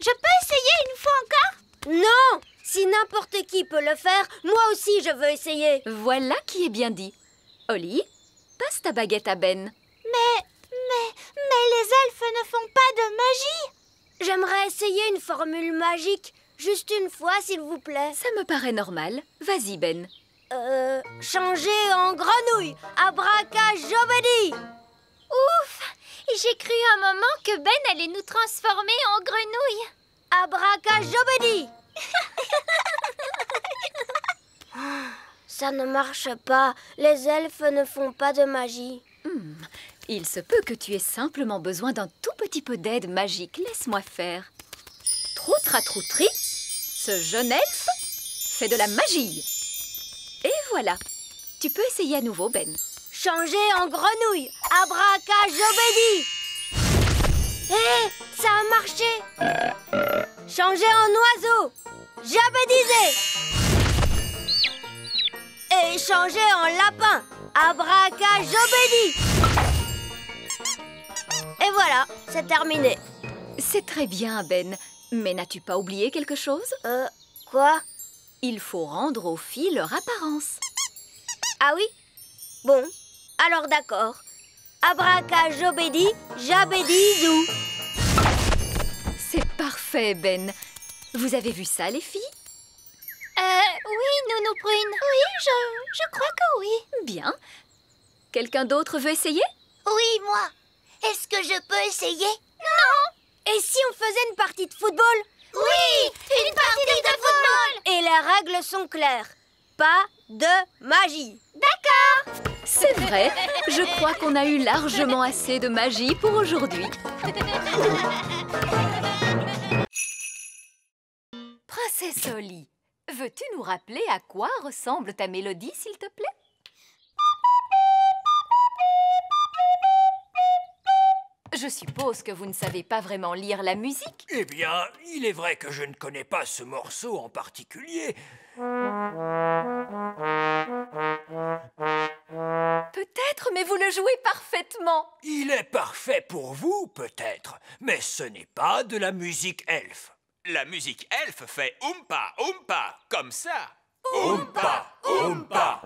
Je peux essayer une fois encore? Non! Si n'importe qui peut le faire, moi aussi je veux essayer. Voilà qui est bien dit. Holly, passe ta baguette à Ben. Mais les elfes ne font pas de magie. J'aimerais essayer une formule magique. Juste une fois, s'il vous plaît. Ça me paraît normal. Vas-y, Ben. Changer en grenouille. Abracajobedi. Ouf! J'ai cru un moment que Ben allait nous transformer en grenouilles. Abracajobedi. Ça ne marche pas. Les elfes ne font pas de magie. Il se peut que tu aies simplement besoin d'un tout petit peu d'aide magique. Laisse-moi faire. Troutratroutri, ce jeune elfe fait de la magie. Et voilà. Tu peux essayer à nouveau, Ben. Changer en grenouille. Abracajobedi. Hé, ça a marché. Changer en oiseau. Jabédisé. Et changer en lapin. Abracajobedi. Et voilà, c'est terminé. C'est très bien, Ben. Mais n'as-tu pas oublié quelque chose? Quoi? Il faut rendre aux filles leur apparence. Ah oui? Bon, alors d'accord. Abracajobedi, jabédizou. C'est parfait, Ben. Vous avez vu ça, les filles? Oui, Nounou Prune. Oui, je crois que oui. Bien. Quelqu'un d'autre veut essayer? Oui, moi. Est-ce que je peux essayer? Non. Et si on faisait une partie de football? Oui, une partie de football. Et les règles sont claires. Pas de magie. D'accord. C'est vrai. Je crois qu'on a eu largement assez de magie pour aujourd'hui. Princesse Holly, veux-tu nous rappeler à quoi ressemble ta mélodie, s'il te plaît? Je suppose que vous ne savez pas vraiment lire la musique. Eh bien, il est vrai que je ne connais pas ce morceau en particulier. Peut-être, mais vous le jouez parfaitement. Il est parfait pour vous, peut-être, mais ce n'est pas de la musique elfe. La musique elfe fait oompa, oompa, comme ça. Oompa, oompa.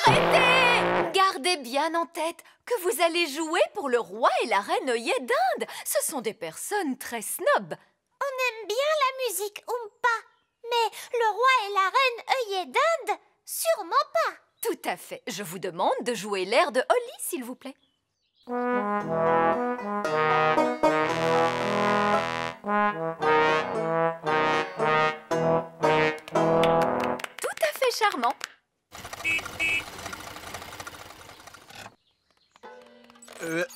Arrêtez! Gardez bien en tête que vous allez jouer pour le roi et la reine œillet d'Inde. Ce sont des personnes très snobs. On aime bien la musique Oompa, mais le roi et la reine œillet d'Inde, sûrement pas. Tout à fait. Je vous demande de jouer l'air de Holly, s'il vous plaît. Tout à fait charmant.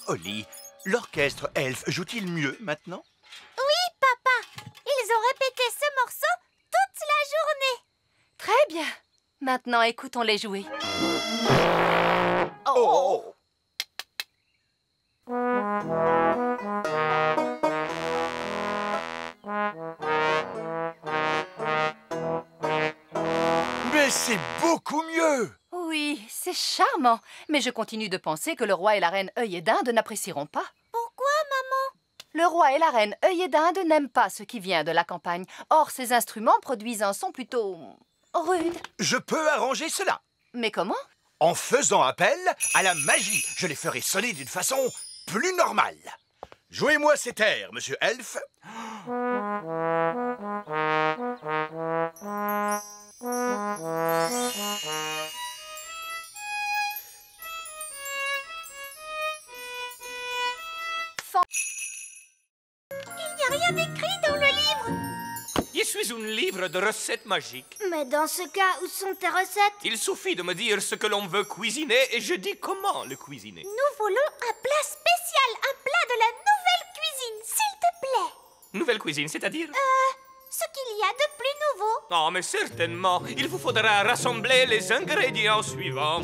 Holly, l'orchestre elfe joue-t-il mieux maintenant? Oui, papa. Ils ont répété ce morceau toute la journée. Très bien. Maintenant, écoutons-les jouer. Oh! Mais c'est beaucoup mieux! Oui, c'est charmant. Mais je continue de penser que le roi et la reine œillet d'Inde n'apprécieront pas. Pourquoi, maman? Le roi et la reine œillet d'Inde n'aiment pas ce qui vient de la campagne. Or, ces instruments produisent un son plutôt rude. Je peux arranger cela. Mais comment? En faisant appel à la magie, je les ferai sonner d'une façon plus normale. Jouez-moi cet air, monsieur Elfe. Il n'y a rien écrit dans le livre. Je suis un livre de recettes magiques. Mais dans ce cas, où sont tes recettes? Il suffit de me dire ce que l'on veut cuisiner et je dis comment le cuisiner. Nous voulons un plat spécial, un plat de la nouvelle cuisine, s'il te plaît. Nouvelle cuisine, c'est-à-dire? Ce qu'il y a de plus nouveau. Oh, mais certainement. Il vous faudra rassembler les ingrédients suivants.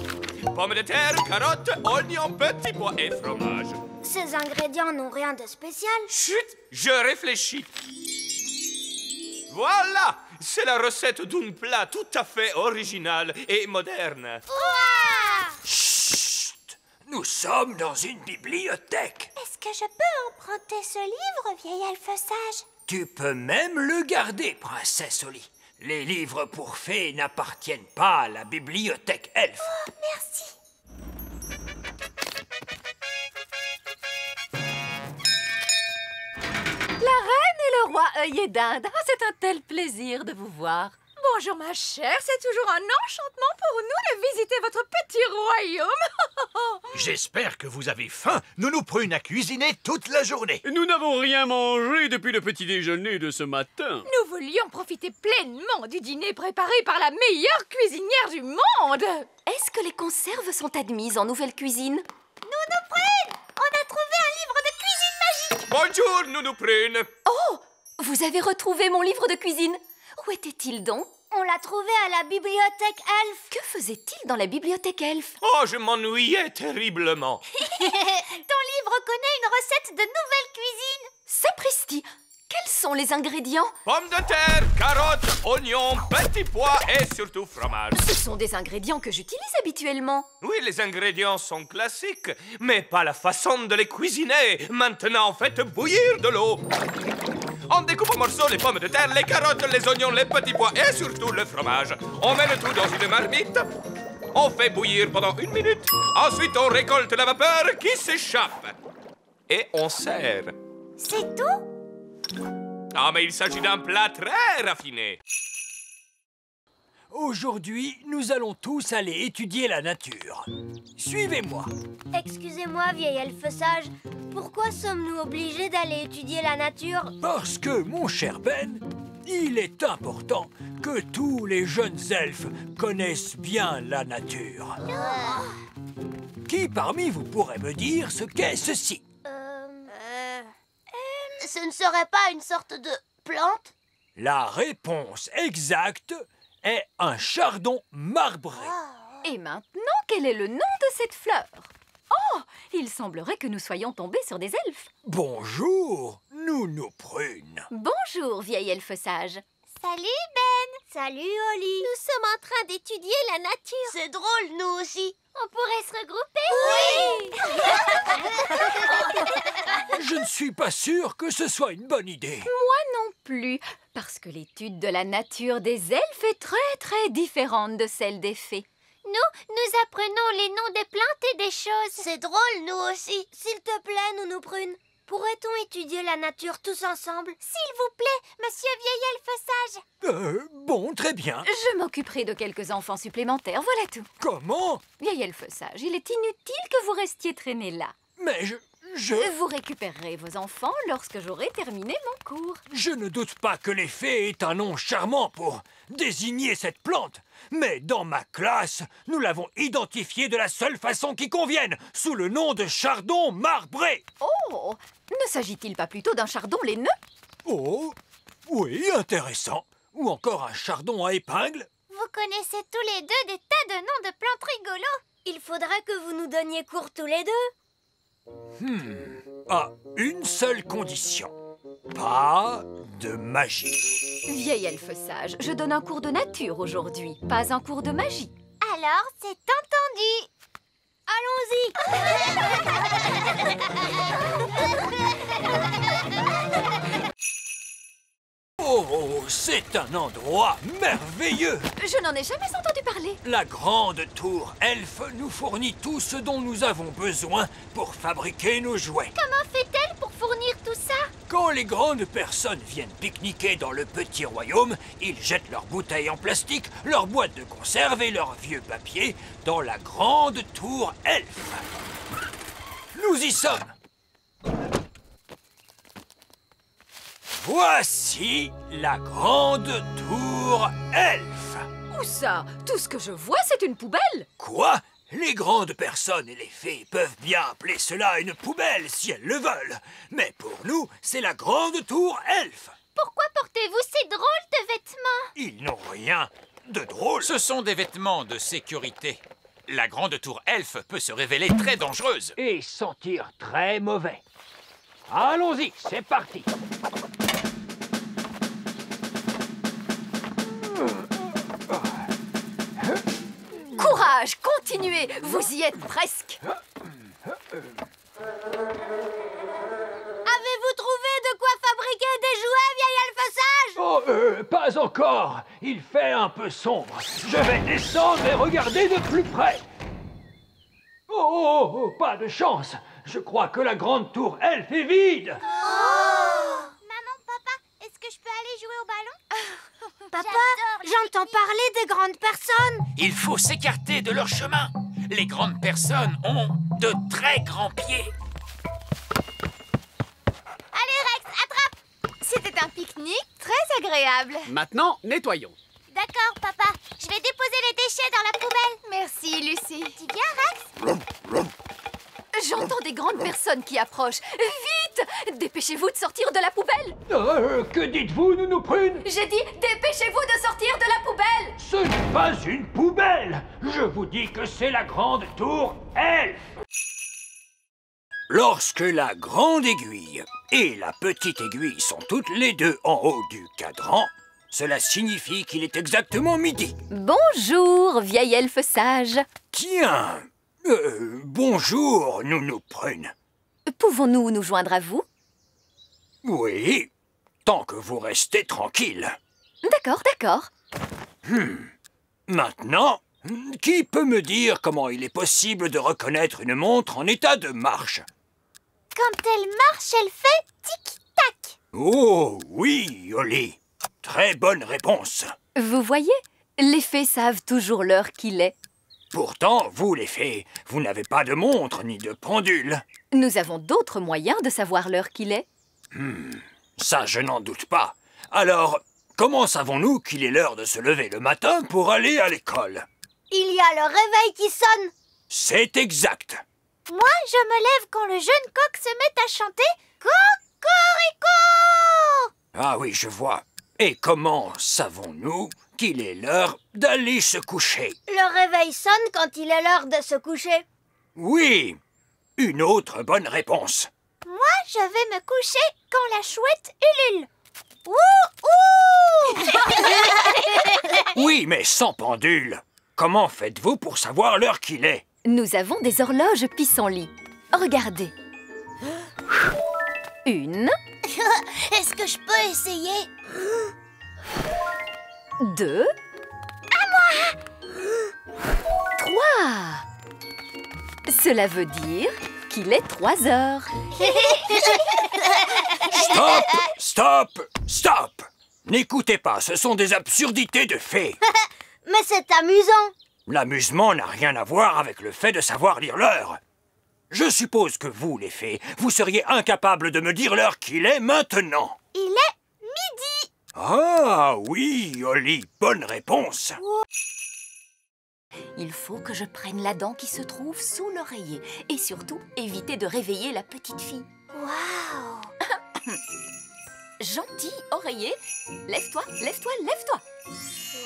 Pommes de terre, carottes, oignons, petits pois et fromage. Ces ingrédients n'ont rien de spécial. Chut, je réfléchis. Voilà, c'est la recette d'un plat tout à fait original et moderne. Ouah! Chut! Nous sommes dans une bibliothèque. Est-ce que je peux emprunter ce livre, vieil elfe sage? Tu peux même le garder, princesse Oli. Les livres pour fées n'appartiennent pas à la bibliothèque elfe. Oh, merci. La reine et le roi œillet d'Inde. Ah, c'est un tel plaisir de vous voir. Bonjour ma chère, c'est toujours un enchantement pour nous de visiter votre petit royaume. J'espère que vous avez faim. Nounou Prune a cuisiné toute la journée. Nous n'avons rien mangé depuis le petit déjeuner de ce matin. Nous voulions profiter pleinement du dîner préparé par la meilleure cuisinière du monde. Est-ce que les conserves sont admises en nouvelle cuisine? Nounou Prune, on a trouvé un livre de cuisine magique. Bonjour, Nounou Prune. Oh! Vous avez retrouvé mon livre de cuisine? Où était-il donc? On l'a trouvé à la bibliothèque elfe. Que faisait-il dans la bibliothèque elfe? Oh, je m'ennuyais terriblement. Ton livre connaît une recette de nouvelle cuisine. Sapristi! Quels sont les ingrédients? Pommes de terre, carottes, oignons, petits pois et surtout fromage. Ce sont des ingrédients que j'utilise habituellement. Oui, les ingrédients sont classiques, mais pas la façon de les cuisiner. Maintenant, faites bouillir de l'eau. On découpe en morceaux les pommes de terre, les carottes, les oignons, les petits pois et surtout le fromage. On met le tout dans une marmite. On fait bouillir pendant 1 minute. Ensuite, on récolte la vapeur qui s'échappe. Et on sert. C'est tout? Ah, mais il s'agit d'un plat très raffiné. Aujourd'hui, nous allons tous aller étudier la nature. Suivez-moi. Excusez-moi, vieil elfe sage. Pourquoi sommes-nous obligés d'aller étudier la nature? Parce que, mon cher Ben, il est important que tous les jeunes elfes connaissent bien la nature. Qui parmi vous pourrait me dire ce qu'est ceci? Ce ne serait pas une sorte de plante? La réponse exacte est un chardon marbré. Et maintenant, quel est le nom de cette fleur? Oh, il semblerait que nous soyons tombés sur des elfes. Bonjour, Nounou Prune. Bonjour, vieil elfe sage. Salut Ben. Salut, Oli. Nous sommes en train d'étudier la nature. C'est drôle, nous aussi. On pourrait se regrouper? Oui. Je ne suis pas sûr que ce soit une bonne idée. Moi non plus, parce que l'étude de la nature des elfes est très différente de celle des fées. Nous apprenons les noms des plantes et des choses. C'est drôle, nous aussi. S'il te plaît, Nounou Prune, pourrait-on étudier la nature tous ensemble? S'il vous plaît, monsieur vieil elfe sage. Bon, très bien. Je m'occuperai de quelques enfants supplémentaires, voilà tout. Comment? Vieil elfe sage, il est inutile que vous restiez traîné là. Mais Vous récupérerez vos enfants lorsque j'aurai terminé mon cours. Je ne doute pas que les fées aient un nom charmant pour désigner cette plante. Mais dans ma classe, nous l'avons identifiée de la seule façon qui convienne, sous le nom de chardon marbré. Oh, ne s'agit-il pas plutôt d'un chardon laineux? Oh, oui, intéressant. Ou encore un chardon à épingle. Vous connaissez tous les deux des tas de noms de plantes rigolos. Il faudrait que vous nous donniez cours tous les deux. À une seule condition. Pas de magie. Vieil elfe sage, je donne un cours de nature aujourd'hui, pas un cours de magie. Alors, c'est entendu. Oh, c'est un endroit merveilleux. Je n'en ai jamais entendu parler. La grande tour elfe nous fournit tout ce dont nous avons besoin pour fabriquer nos jouets. Comment fait-elle pour fournir tout ça? Quand les grandes personnes viennent pique-niquer dans le petit royaume, ils jettent leurs bouteilles en plastique, leurs boîtes de conserve et leurs vieux papiers dans la grande tour elfe. Nous y sommes. Voici la grande tour elfe. Où ça? Tout ce que je vois, c'est une poubelle. Quoi? Les grandes personnes et les fées peuvent bien appeler cela une poubelle si elles le veulent. Mais pour nous, c'est la grande tour elfe. Pourquoi portez-vous ces drôles de vêtements? Ils n'ont rien de drôle. Ce sont des vêtements de sécurité. La grande tour elfe peut se révéler très dangereuse. Et sentir très mauvais. Allons-y, c'est parti. Courage, continuez, vous y êtes presque. Avez-vous trouvé de quoi fabriquer des jouets, vieil elfe sage? Oh, pas encore. Il fait un peu sombre. Je vais descendre et regarder de plus près. Oh, pas de chance. Je crois que la grande tour elfe est vide. Maman, papa, est-ce que je peux aller jouer au ballon? Papa, j'entends parler des grandes personnes. Il faut s'écarter de leur chemin. Les grandes personnes ont de très grands pieds. Allez, Rex, attrape! C'était un pique-nique très agréable. Maintenant, nettoyons. D'accord, papa. Je vais déposer les déchets dans la poubelle. Merci, Lucie. Tu viens, Rex? J'entends des grandes personnes qui approchent. Vite! Dépêchez-vous de sortir de la poubelle. Que dites-vous, Nounou Prune? J'ai dit, dépêchez-vous de sortir de la poubelle. Ce n'est pas une poubelle. Je vous dis que c'est la grande tour elfe. Lorsque la grande aiguille et la petite aiguille sont toutes les deux en haut du cadran, cela signifie qu'il est exactement midi. Bonjour, vieil elfe sage. Tiens, bonjour, Nounou Prune. Pouvons-nous nous joindre à vous? Oui, tant que vous restez tranquille. D'accord, d'accord. Maintenant, qui peut me dire comment il est possible de reconnaître une montre en état de marche? Quand elle marche, elle fait tic-tac. Oh, oui, Oli. Très bonne réponse. Vous voyez, les fées savent toujours l'heure qu'il est. Pourtant, vous, les fées, vous n'avez pas de montre ni de pendule. Nous avons d'autres moyens de savoir l'heure qu'il est. Ça, je n'en doute pas. Alors, comment savons-nous qu'il est l'heure de se lever le matin pour aller à l'école? Il y a le réveil qui sonne. C'est exact. Moi, je me lève quand le jeune coq se met à chanter Cocorico. Ah oui, je vois. Et comment savons-nous qu'il est l'heure d'aller se coucher? Le réveil sonne quand il est l'heure de se coucher. Oui, une autre bonne réponse. Moi, je vais me coucher quand la chouette ulule. Oui, mais sans pendule. Comment faites-vous pour savoir l'heure qu'il est? Nous avons des horloges pissenlit. Regardez. 1. Est-ce que je peux essayer? 2. À moi. 3. Cela veut dire qu'il est 3 heures. Stop! Stop! Stop! N'écoutez pas, ce sont des absurdités de fées. Mais c'est amusant. L'amusement n'a rien à voir avec le fait de savoir lire l'heure. Je suppose que vous, les fées, vous seriez incapables de me dire l'heure qu'il est maintenant. Il est midi. Ah oui, Oli, bonne réponse. Il faut que je prenne la dent qui se trouve sous l'oreiller. Et surtout, éviter de réveiller la petite fille. Waouh. Gentil oreiller, lève-toi, lève-toi, lève-toi.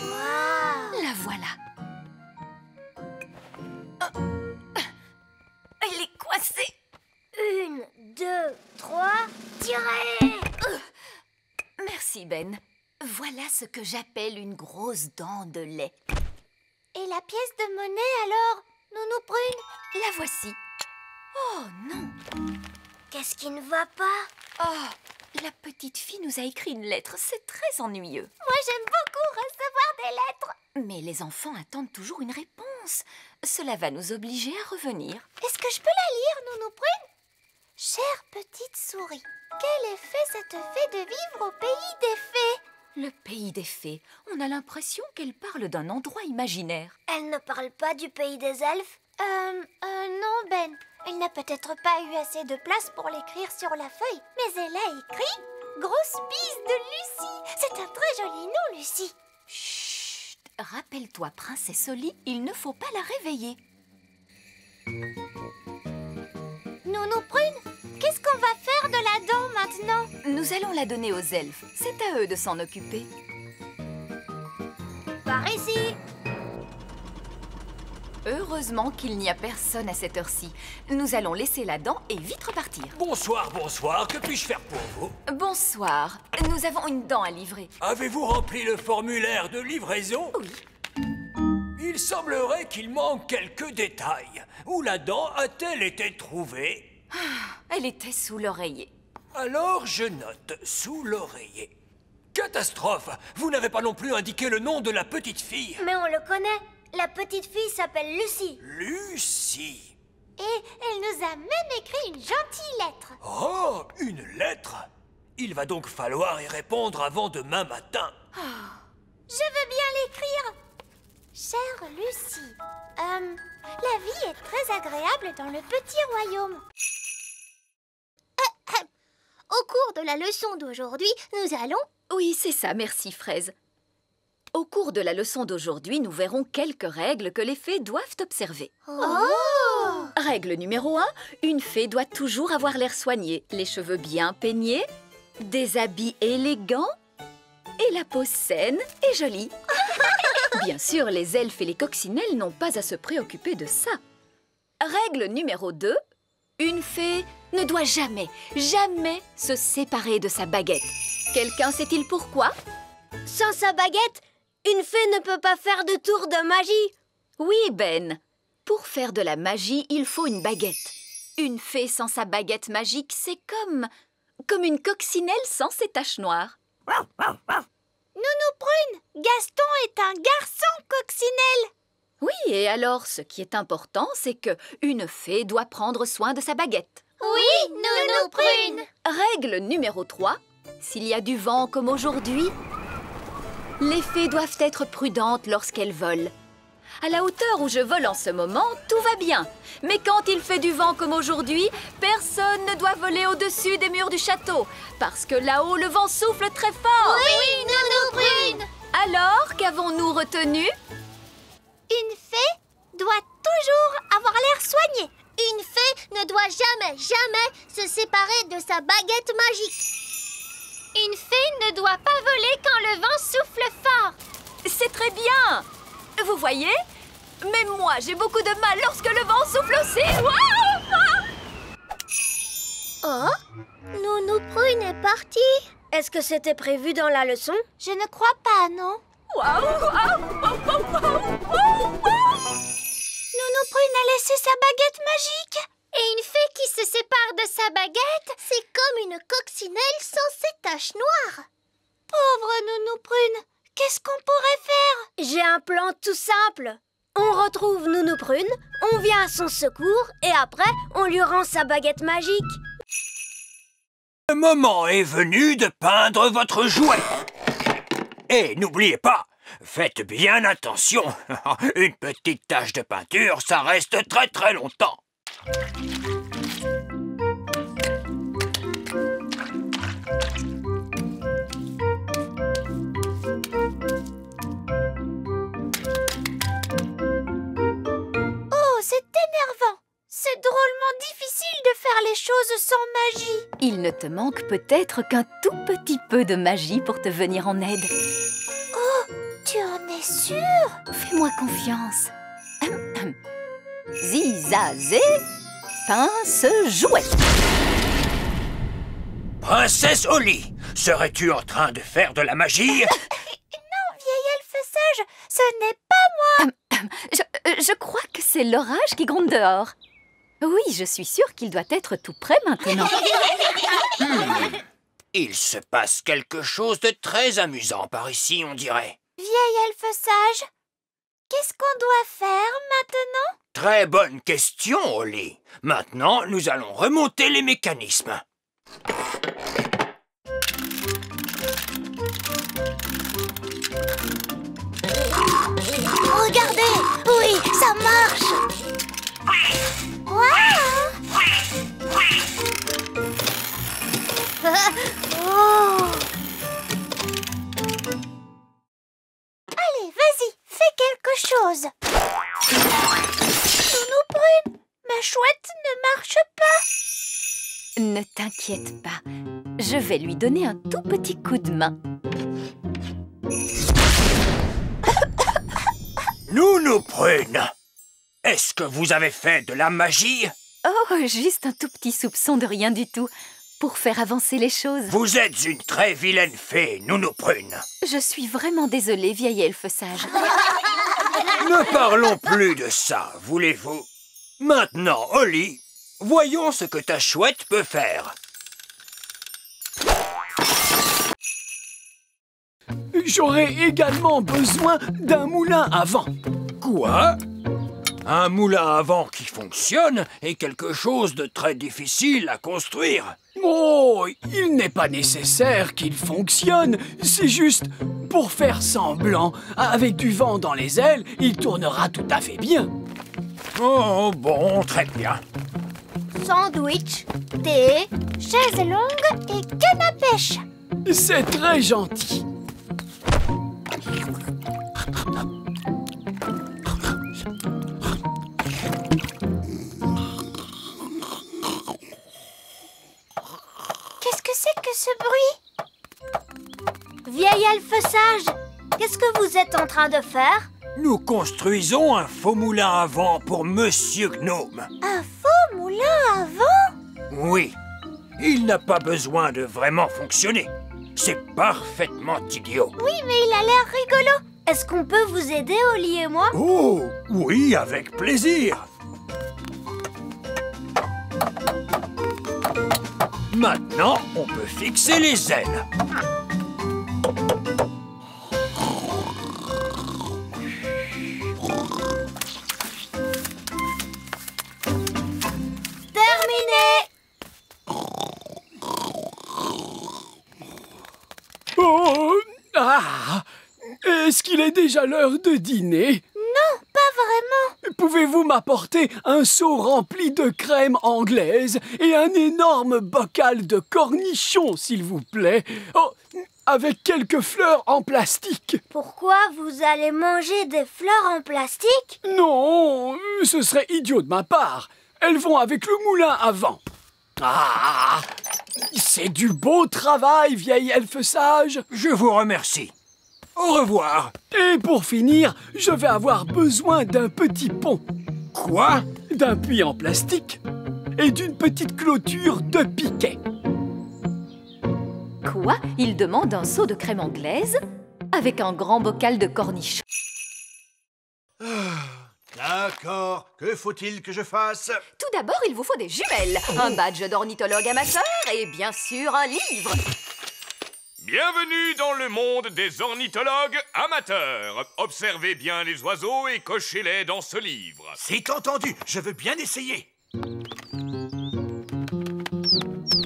Waouh. La voilà. Elle est coincée. 1, 2, 3, tirez! Merci, Ben. Voilà ce que j'appelle une grosse dent de lait. Et la pièce de monnaie alors, Nounou Prune? La voici. Oh non. Qu'est-ce qui ne va pas? Oh, la petite fille nous a écrit une lettre. C'est très ennuyeux. Moi, j'aime beaucoup recevoir des lettres. Mais les enfants attendent toujours une réponse. Cela va nous obliger à revenir. Est-ce que je peux la lire, Nounou Prune? Chère petite souris, quel effet ça te fait de vivre au pays des fées? Le pays des fées. On a l'impression qu'elle parle d'un endroit imaginaire. Elle ne parle pas du pays des elfes? Non, Ben. Elle n'a peut-être pas eu assez de place pour l'écrire sur la feuille, mais elle a écrit « Grosse bise de Lucie ». C'est un très joli nom, Lucie. Chut! Rappelle-toi, Princesse Oli, il ne faut pas la réveiller. Nounou Prune, qu'est-ce qu'on va faire de la dent maintenant? Nous allons la donner aux elfes. C'est à eux de s'en occuper. Par ici. Heureusement qu'il n'y a personne à cette heure-ci. Nous allons laisser la dent et vite repartir. Bonsoir, bonsoir. Que puis-je faire pour vous? Bonsoir. Nous avons une dent à livrer. Avez-vous rempli le formulaire de livraison? Oui. Il semblerait qu'il manque quelques détails. Où la dent a-t-elle été trouvée? Elle était sous l'oreiller. Alors je note sous l'oreiller. Catastrophe! Vous n'avez pas non plus indiqué le nom de la petite fille. Mais on le connaît. La petite fille s'appelle Lucie. Lucie. Et elle nous a même écrit une gentille lettre. Oh, une lettre? Il va donc falloir y répondre avant demain matin. Je veux bien l'écrire. Chère Lucie, la vie est très agréable dans le petit royaume. Au cours de la leçon d'aujourd'hui, nous allons... Oui, c'est ça, merci Fraise. Au cours de la leçon d'aujourd'hui, nous verrons quelques règles que les fées doivent observer. Règle numéro 1, une fée doit toujours avoir l'air soigné, les cheveux bien peignés, des habits élégants et la peau saine et jolie. Bien sûr, les elfes et les coccinelles n'ont pas à se préoccuper de ça. Règle numéro 2, une fée ne doit jamais, jamais se séparer de sa baguette. Quelqu'un sait-il pourquoi? Sans sa baguette, une fée ne peut pas faire de tour de magie. Oui, Ben. Pour faire de la magie, il faut une baguette. Une fée sans sa baguette magique, c'est comme une coccinelle sans ses taches noires. Nounou Prune, Gaston est un garçon coccinelle. Oui, et alors, ce qui est important, c'est que une fée doit prendre soin de sa baguette. Oui, Nounou Prune. Règle numéro 3. S'il y a du vent comme aujourd'hui, les fées doivent être prudentes lorsqu'elles volent. À la hauteur où je vole en ce moment, tout va bien. Mais quand il fait du vent comme aujourd'hui, personne ne doit voler au-dessus des murs du château. Parce que là-haut, le vent souffle très fort. Oui, Nounou Prune. Alors, qu'avons-nous retenu? Une fée doit toujours avoir l'air soigné. Une fée ne doit jamais, jamais se séparer de sa baguette magique. Une fée ne doit pas voler quand le vent souffle fort. C'est très bien. Vous voyez? Même moi, j'ai beaucoup de mal lorsque le vent souffle aussi. Oh, Nounou Prune est partie. Est-ce que c'était prévu dans la leçon? Je ne crois pas, non. Nounou Prune a laissé sa baguette magique. Et une fée qui se sépare de sa baguette, c'est comme une coccinelle sans ses taches noires. Pauvre Nounou Prune, qu'est-ce qu'on pourrait faire? J'ai un plan tout simple. On retrouve Nounou Prune, on vient à son secours et après, on lui rend sa baguette magique. Le moment est venu de peindre votre jouet. Et n'oubliez pas, faites bien attention. Une petite tache de peinture, ça reste très très longtemps. Oh, c'est énervant. C'est drôlement difficile de faire les choses sans magie. Il ne te manque peut-être qu'un tout petit peu de magie pour te venir en aide. Oh, tu en es sûre? Fais-moi confiance. Zizazé, pince jouet. Princesse Holly, serais-tu en train de faire de la magie? Non, vieil elfe sage, ce n'est pas moi. Je crois que c'est l'orage qui gronde dehors. Oui, je suis sûre qu'il doit être tout prêt maintenant. Il se passe quelque chose de très amusant par ici, on dirait. Vieil elfe sage, qu'est-ce qu'on doit faire maintenant? Très bonne question, Holly. Maintenant, nous allons remonter les mécanismes. Regardez, oui, ça marche. Oh. Allez, vas-y, fais quelque chose. Nounou Prune, ma chouette ne marche pas. Ne t'inquiète pas, je vais lui donner un tout petit coup de main. Nounou Prune, est-ce que vous avez fait de la magie? Oh, juste un tout petit soupçon de rien du tout, pour faire avancer les choses. Vous êtes une très vilaine fée, Nounou Prune. Je suis vraiment désolée, vieil elfe sage. Ne parlons plus de ça, voulez-vous? Maintenant, Holly, voyons ce que ta chouette peut faire. J'aurai également besoin d'un moulin à vent. Quoi? Un moulin à vent qui fonctionne est quelque chose de très difficile à construire. Oh, il n'est pas nécessaire qu'il fonctionne. C'est juste pour faire semblant. Avec du vent dans les ailes, il tournera tout à fait bien. Oh, bon, très bien. Sandwich, thé. Chaise longue et canne à pêche. C'est très gentil. Qu'est-ce que c'est que ce bruit? Vieil elfe sage, qu'est-ce que vous êtes en train de faire? Nous construisons un faux moulin à vent pour Monsieur Gnome. Un faux moulin à vent? Oui, il n'a pas besoin de vraiment fonctionner. C'est parfaitement idiot. Oui, mais il a l'air rigolo. Est-ce qu'on peut vous aider, Holly et moi? Oh, oui, avec plaisir. Maintenant, on peut fixer les ailes. Oh, ah, est-ce qu'il est déjà l'heure de dîner? Non, pas vraiment. Pouvez-vous m'apporter un seau rempli de crème anglaise et un énorme bocal de cornichons, s'il vous plaît? Oh, avec quelques fleurs en plastique. Pourquoi vous allez manger des fleurs en plastique? Non, ce serait idiot de ma part. Elles vont avec le moulin à vent. Ah, c'est du beau travail, vieil elfe sage. Je vous remercie. Au revoir. Et pour finir, je vais avoir besoin d'un petit pont. Quoi? D'un puits en plastique et d'une petite clôture de piquet. Quoi? Il demande un seau de crème anglaise avec un grand bocal de cornichons. D'accord. Que faut-il que je fasse? Tout d'abord, il vous faut des jumelles, un badge d'ornithologue amateur et bien sûr un livre. Bienvenue dans le monde des ornithologues amateurs. Observez bien les oiseaux et cochez-les dans ce livre. C'est entendu, je veux bien essayer.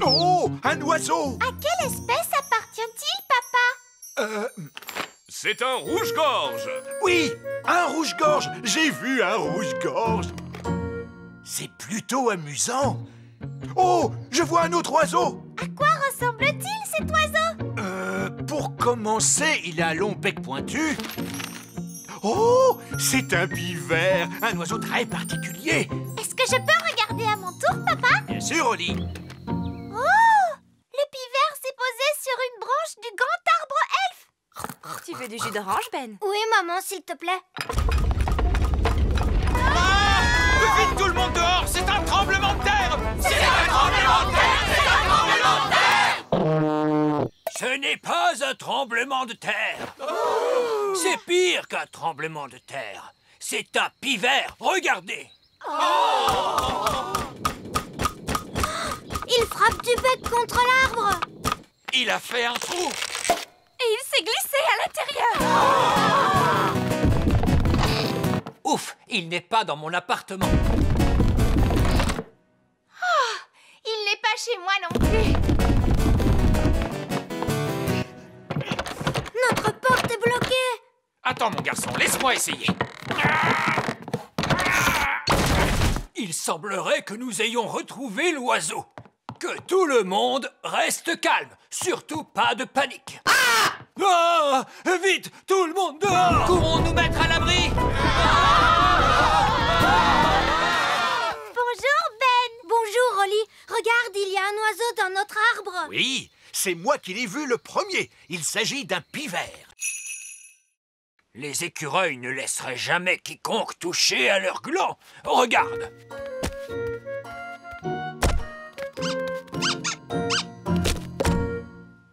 Oh, un oiseau! À quelle espèce appartient-il, papa? C'est un rouge-gorge. Oui, un rouge-gorge. J'ai vu un rouge-gorge. C'est plutôt amusant. Oh, je vois un autre oiseau. À quoi ressemble-t-il, cet oiseau? Pour commencer, il a un long bec pointu. Oh, c'est un pivert, un oiseau très particulier. Est-ce que je peux regarder à mon tour, papa? Bien sûr, Holly. Oh! Le pivert s'est posé sur une branche du grand arbre elfe. Tu veux du jus d'orange, Ben? Oui, maman, s'il te plaît. Vite tout le monde dehors, c'est un tremblement de terre! C'est un tremblement de terre! C'est un tremblement de terre! Ce n'est pas un tremblement de terre. C'est pire qu'un tremblement de terre. C'est un pivert, regardez. Il frappe du bec contre l'arbre. Il a fait un trou. Et il s'est glissé à l'intérieur. Ouf, il n'est pas dans mon appartement. Il n'est pas chez moi non plus. Notre porte est bloquée. Attends mon garçon, laisse-moi essayer. Il semblerait que nous ayons retrouvé l'oiseau. Que tout le monde reste calme. Surtout pas de panique. Ah! Vite, tout le monde dehors! Courons nous mettre à l'abri. Bonjour, Ben. Bonjour, Holly. Regarde, il y a un oiseau dans notre arbre. Oui, c'est moi qui l'ai vu le premier. Il s'agit d'un pivert. Les écureuils ne laisseraient jamais quiconque toucher à leur gland. Regarde.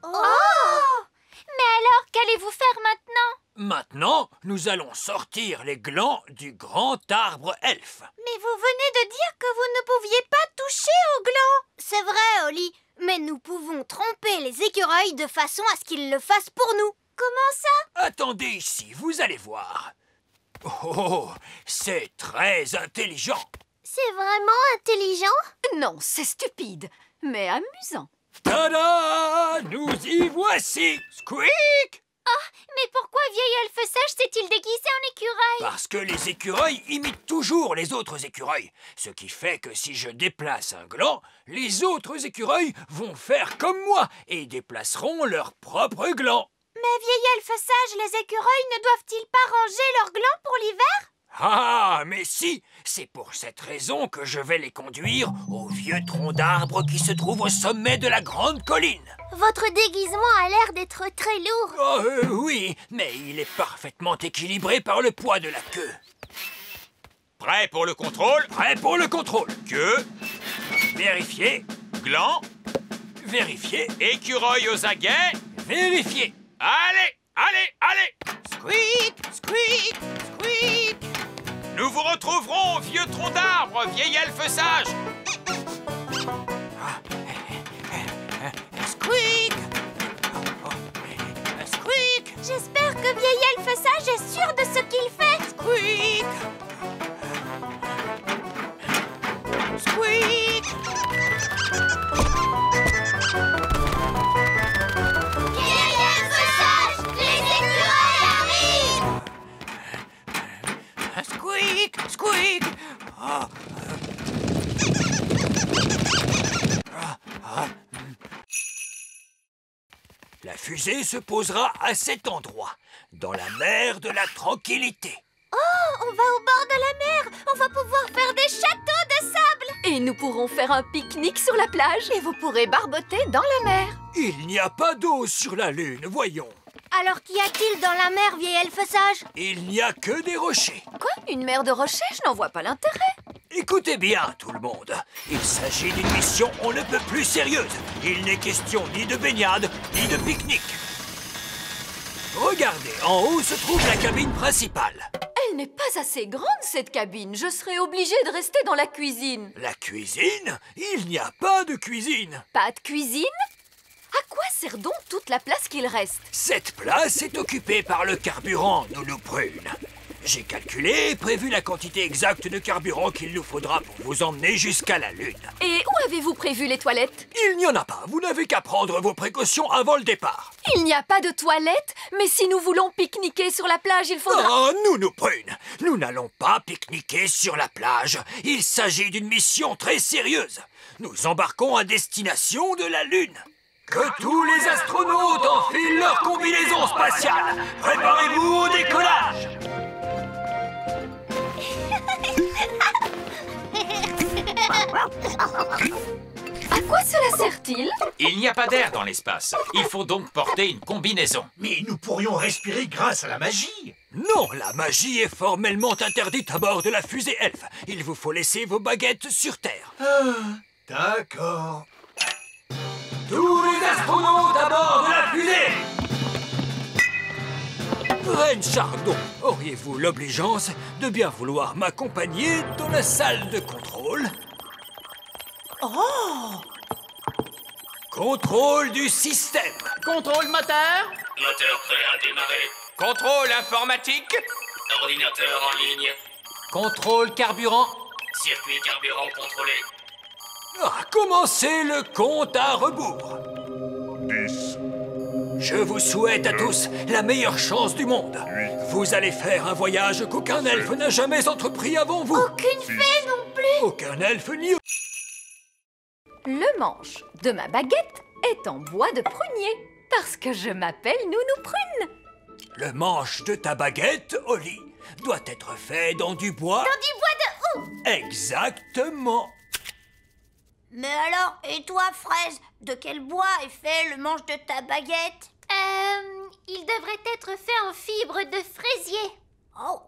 Oh! Mais alors, qu'allez-vous faire maintenant? Maintenant, nous nous allons sortir les glands du grand arbre elfe. Mais vous venez de dire que vous ne pouviez pas toucher aux glands. C'est vrai, Oli, mais nous pouvons tromper les écureuils de façon à ce qu'ils le fassent pour nous. Comment ça? Attendez ici, vous allez voir. Oh, c'est très intelligent. C'est vraiment intelligent? Non, c'est stupide, mais amusant. Tada! Nous y voici! Squeak! Mais pourquoi vieil elfe sage s'est-il déguisé en écureuil? Parce que les écureuils imitent toujours les autres écureuils. Ce qui fait que si je déplace un gland, les autres écureuils vont faire comme moi et déplaceront leur propre gland. Mais vieil elfe sage, les écureuils ne doivent-ils pas ranger leurs glands pour l'hiver? Ah, mais si! C'est pour cette raison que je vais les conduire au vieux tronc d'arbre qui se trouve au sommet de la grande colline. Votre déguisement a l'air d'être très lourd. Oh, oui, mais il est parfaitement équilibré par le poids de la queue. Prêt pour le contrôle? Prêt pour le contrôle. Queue, Vérifier, gland, vérifier, écureuil aux aguets. vérifier. Allez, allez, allez! Squeak, squeak, squeak. Nous vous retrouverons au vieux tronc d'arbre, vieil elfe sage. Squeak! Squeak! J'espère que vieil elfe sage est sûr de ce qu'il fait. Squeak! Squeak! Vieil elfe sage, les écureuils arrivent. Squeak! Squeak! La fusée se posera à cet endroit, dans la mer de la tranquillité. Oh, on va au bord de la mer. On va pouvoir faire des châteaux de sable. Et nous pourrons faire un pique-nique sur la plage. Et vous pourrez barboter dans la mer. Il n'y a pas d'eau sur la Lune, voyons. Alors qu'y a-t-il dans la mer, vieil elfe sage? Il n'y a que des rochers. Quoi? Une mer de rochers? Je n'en vois pas l'intérêt. Écoutez bien, tout le monde. Il s'agit d'une mission on ne peut plus sérieuse. Il n'est question ni de baignade, ni de pique-nique. Regardez, en haut se trouve la cabine principale. Elle n'est pas assez grande, cette cabine. Je serais obligée de rester dans la cuisine. La cuisine? Il n'y a pas de cuisine. Pas de cuisine? À quoi sert donc toute la place qu'il reste? Cette place est occupée par le carburant, Nounou Prune. J'ai calculé et prévu la quantité exacte de carburant qu'il nous faudra pour vous emmener jusqu'à la Lune. Et où avez-vous prévu les toilettes? Il n'y en a pas. Vous n'avez qu'à prendre vos précautions avant le départ. Il n'y a pas de toilettes? Mais si nous voulons pique-niquer sur la plage, il faudra... Oh, Nounou Prune, nous n'allons pas pique-niquer sur la plage. Il s'agit d'une mission très sérieuse. Nous embarquons à destination de la Lune. Que tous les astronautes enfilent leur combinaison spatiale. Préparez-vous au décollage. À quoi cela sert-il? Il n'y a pas d'air dans l'espace. Il faut donc porter une combinaison. Mais nous pourrions respirer grâce à la magie. Non, la magie est formellement interdite à bord de la fusée elfe. Il vous faut laisser vos baguettes sur Terre. D'accord. Tous les astronautes à bord de la fusée! Reine Chardon, auriez-vous l'obligeance de bien vouloir m'accompagner dans la salle de contrôle? Oh! Contrôle du système. Contrôle moteur. Moteur prêt à démarrer. Contrôle informatique. Ordinateur en ligne. Contrôle carburant. Circuit carburant contrôlé. Commencez le compte à rebours. 10. Je vous souhaite à tous la meilleure chance du monde. Vous allez faire un voyage qu'aucun elfe n'a jamais entrepris avant vous. Aucune fée non plus. Aucun elfe ni... Le manche de ma baguette est en bois de prunier, parce que je m'appelle Nounou Prune. Le manche de ta baguette, Oli, doit être fait dans du bois... Dans du bois de où? Exactement. Mais alors, et toi, Fraise, de quel bois est fait le manche de ta baguette? Il devrait être fait en fibre de fraisier. Oh.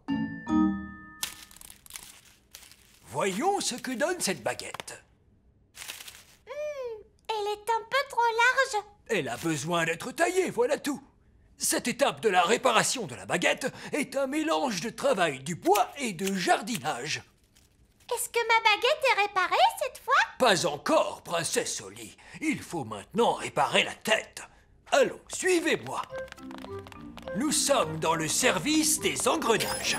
Voyons ce que donne cette baguette. Elle est un peu trop large. Elle a besoin d'être taillée, voilà tout. Cette étape de la réparation de la baguette est un mélange de travail du bois et de jardinage. Est-ce que ma baguette est réparée cette fois? Pas encore, princesse Oli. Il faut maintenant réparer la tête. Allons, suivez-moi. Nous sommes dans le service des engrenages.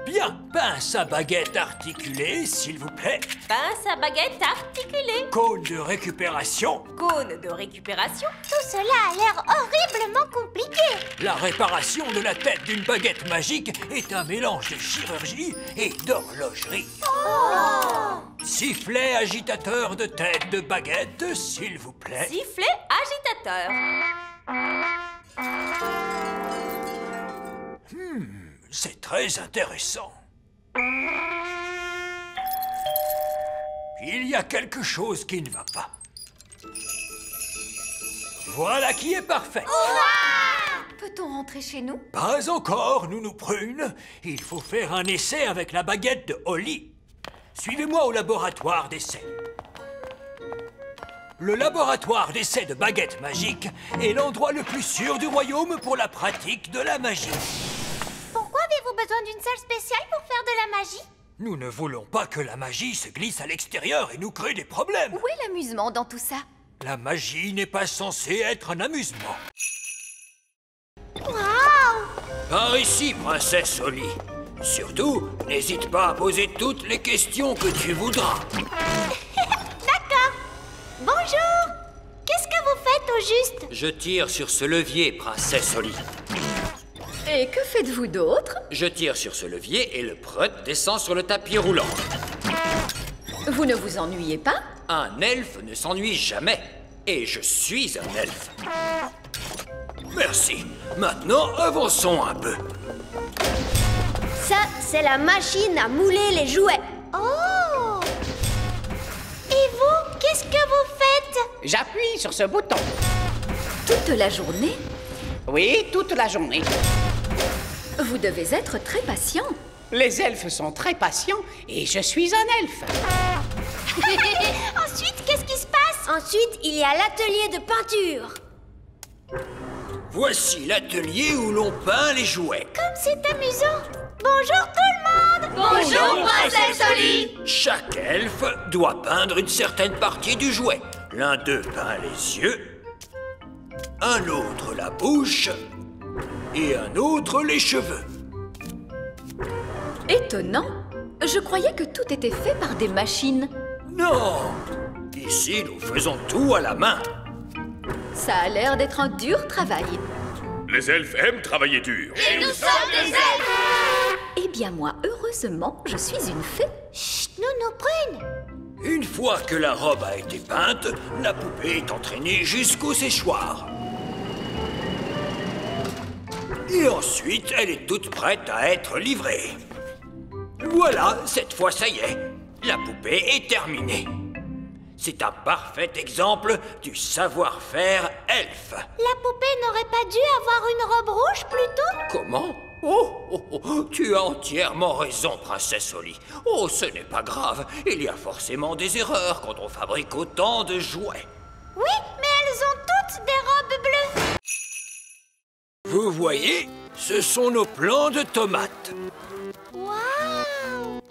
Bien, pince à baguette articulée, s'il vous plaît. Pince à baguette articulée. Cône de récupération. Cône de récupération. Tout cela a l'air horriblement compliqué. La réparation de la tête d'une baguette magique est un mélange de chirurgie et d'horlogerie. Sifflet agitateur de tête de baguette, s'il vous plaît. Sifflet agitateur. C'est très intéressant. Il y a quelque chose qui ne va pas. Voilà qui est parfait. Peut-on rentrer chez nous? Pas encore, Nounou Prune. Il faut faire un essai avec la baguette de Oli. Suivez-moi au laboratoire d'essai. Le laboratoire d'essai de baguettes magiques est l'endroit le plus sûr du royaume pour la pratique de la magie. Pourquoi avez-vous besoin d'une salle spéciale pour faire de la magie? Nous ne voulons pas que la magie se glisse à l'extérieur et nous crée des problèmes. Où est l'amusement dans tout ça? La magie n'est pas censée être un amusement. Waouh! Par ici, princesse Oli. Surtout, n'hésite pas à poser toutes les questions que tu voudras. D'accord. Bonjour. Qu'est-ce que vous faites au juste? Je tire sur ce levier, princesse Oli. Et que faites-vous d'autre? Je tire sur ce levier et le preut descend sur le tapis roulant. Vous ne vous ennuyez pas? Un elfe ne s'ennuie jamais. Et je suis un elfe. Merci. Maintenant, avançons un peu. Ça, c'est la machine à mouler les jouets. Oh! Et vous, qu'est-ce que vous faites? J'appuie sur ce bouton. Toute la journée? Oui, toute la journée. Vous devez être très patient. Les elfes sont très patients et je suis un elfe. Ensuite, qu'est-ce qui se passe? Ensuite, il y a l'atelier de peinture. Voici l'atelier où l'on peint les jouets. Comme c'est amusant. Bonjour tout le monde. Bonjour, princesse Oli. Chaque elfe doit peindre une certaine partie du jouet. L'un d'eux peint les yeux, un autre la bouche et un autre les cheveux. Étonnant. Je croyais que tout était fait par des machines. Non! Ici, nous faisons tout à la main. Ça a l'air d'être un dur travail. Les elfes aiment travailler dur. Et nous sommes des elfes. Eh bien moi, heureusement, je suis une fée. Chut, Nounou Prune. Une fois que la robe a été peinte, la poupée est entraînée jusqu'au séchoir. Et ensuite, elle est toute prête à être livrée. Voilà, cette fois, ça y est. La poupée est terminée. C'est un parfait exemple du savoir-faire elfe. La poupée n'aurait pas dû avoir une robe rouge plutôt? Comment? Oh, tu as entièrement raison, princesse Oli. Oh, ce n'est pas grave. Il y a forcément des erreurs quand on fabrique autant de jouets. Oui, mais elles ont toutes des robes bleues. Vous voyez, ce sont nos plants de tomates. Waouh!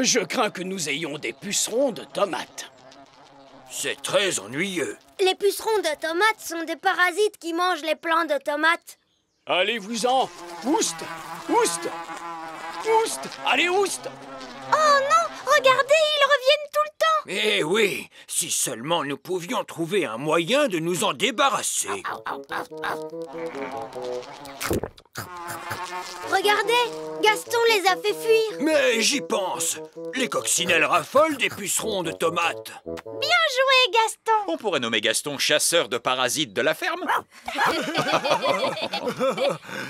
Je crains que nous ayons des pucerons de tomates. C'est très ennuyeux. Les pucerons de tomates sont des parasites qui mangent les plants de tomates. Allez-vous-en! Ouste! Ouste! Ouste! Allez, ouste! Oh non! Regardez, ils reviennent tout le temps! Eh oui, si seulement nous pouvions trouver un moyen de nous en débarrasser. Regardez, Gaston les a fait fuir. Mais j'y pense. Les coccinelles raffolent des pucerons de tomates. Bien joué, Gaston! On pourrait nommer Gaston chasseur de parasites de la ferme.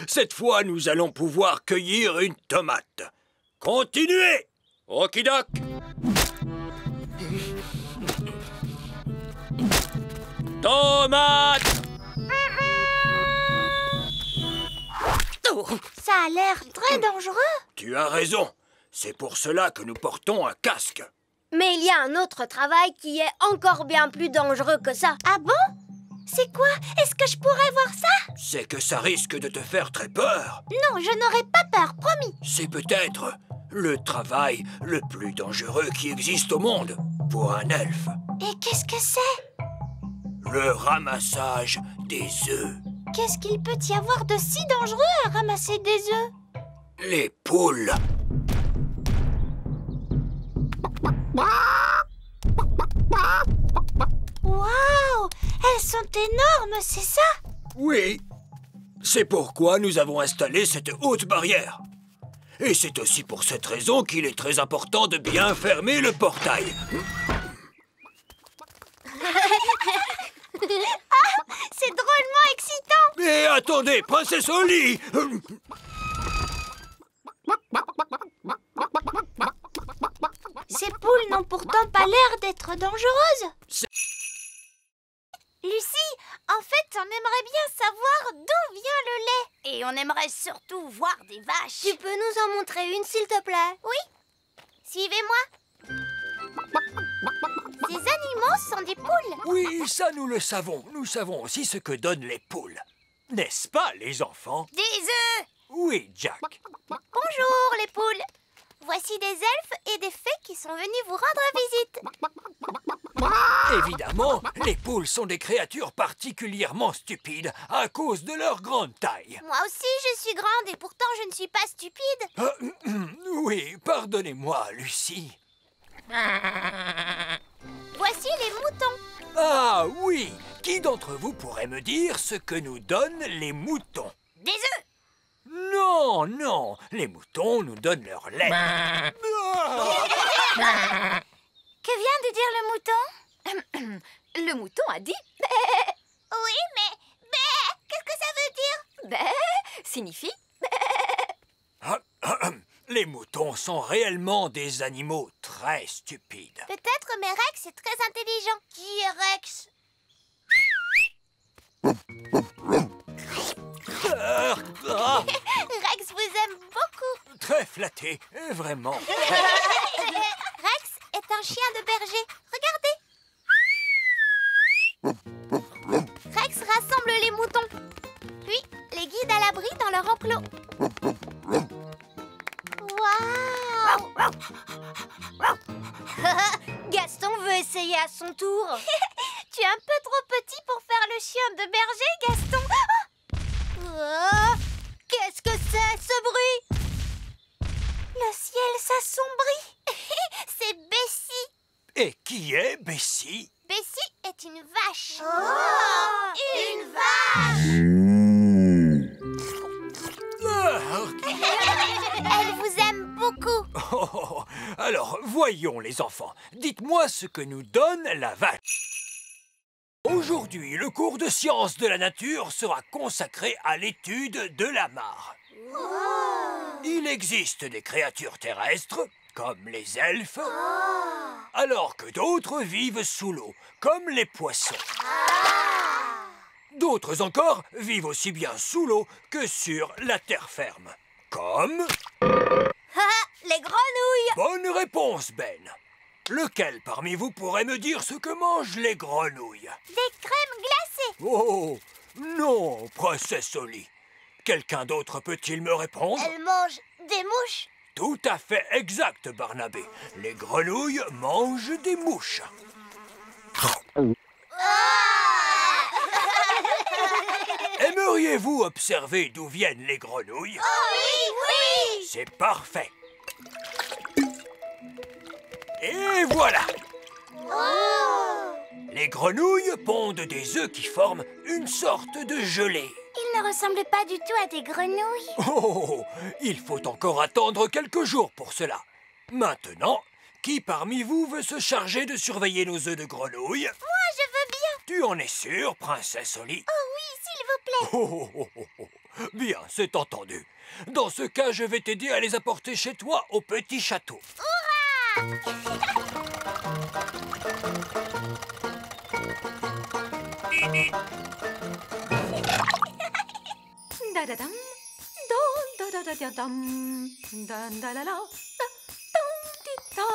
Cette fois, nous allons pouvoir cueillir une tomate. Continuez! Okidok! Tomate! Ça a l'air très dangereux. Tu as raison. C'est pour cela que nous portons un casque. Mais il y a un autre travail qui est encore bien plus dangereux que ça. Ah bon? C'est quoi? Est-ce que je pourrais voir ça? C'est que ça risque de te faire très peur. Non, je n'aurai pas peur, promis. C'est peut-être le travail le plus dangereux qui existe au monde pour un elfe. Et qu'est-ce que c'est? Le ramassage des œufs. Qu'est-ce qu'il peut y avoir de si dangereux à ramasser des œufs? Les poules. Waouh! Elles sont énormes, c'est ça? Oui. C'est pourquoi nous avons installé cette haute barrière. Et c'est aussi pour cette raison qu'il est très important de bien fermer le portail. Ah! C'est drôlement excitant! Mais attendez, princesse Holly! Ces poules n'ont pourtant pas l'air d'être dangereuses. Lucie, en fait, on aimerait bien savoir d'où vient le lait. Et on aimerait surtout voir des vaches. Tu peux nous en montrer une, s'il te plaît? Oui. Suivez-moi. Ces animaux sont des poules. Oui, ça nous le savons. Nous savons aussi ce que donnent les poules. N'est-ce pas, les enfants? Des œufs. Oui, Jack. Bonjour, les poules. Voici des elfes et des fées qui sont venus vous rendre visite. Évidemment, les poules sont des créatures particulièrement stupides à cause de leur grande taille. Moi aussi, je suis grande et pourtant je ne suis pas stupide. Oui, pardonnez-moi, Lucie. Voici les moutons. Ah oui, qui d'entre vous pourrait me dire ce que nous donnent les moutons? Des œufs. Non, non, les moutons nous donnent leur lait. Que vient de dire le mouton? Le mouton a dit bé. Oui, mais bé, qu'est-ce que ça veut dire? Bé signifie bé. Les moutons sont réellement des animaux très stupides. Peut-être, mais Rex est très intelligent. Qui est Rex? Rex vous aime beaucoup. Très flatté, vraiment. Rex est un chien de berger. Regardez. Rex rassemble les moutons, puis les guide à l'abri dans leur enclos. Waouh! Gaston veut essayer à son tour. Tu es un peu trop petit pour faire le chien de berger, Gaston. Oh, qu'est-ce que c'est, ce bruit? Le ciel s'assombrit. C'est Bessie. Et qui est Bessie? Bessie est une vache. Oh, une vache. Elle vous aime beaucoup. Oh, alors, voyons les enfants. Dites-moi ce que nous donne la vache. Aujourd'hui, le cours de sciences de la nature sera consacré à l'étude de la mare. Il existe des créatures terrestres, comme les elfes, alors que d'autres vivent sous l'eau, comme les poissons. D'autres encore vivent aussi bien sous l'eau que sur la terre ferme, comme... les grenouilles! Bonne réponse, Ben. Lequel parmi vous pourrait me dire ce que mangent les grenouilles? Des crèmes glacées. Oh, non, princesse Holly. Quelqu'un d'autre peut-il me répondre? Elles mangent des mouches. Tout à fait exact, Barnabé. Les grenouilles mangent des mouches. Aimeriez-vous observer d'où viennent les grenouilles? Oh oui, oui! C'est parfait. Et voilà! Oh! Les grenouilles pondent des œufs qui forment une sorte de gelée. Ils ne ressemblent pas du tout à des grenouilles. Oh, il faut encore attendre quelques jours pour cela. Maintenant, qui parmi vous veut se charger de surveiller nos œufs de grenouille? Moi, je veux bien. Tu en es sûre, princesse Holly? Oh oui, s'il vous plaît. Bien, c'est entendu. Dans ce cas, je vais t'aider à les apporter chez toi au petit château. Hurrah! Da-da-dam, da-da-da-da-dam, da-da-la-la, da-dam-di-da,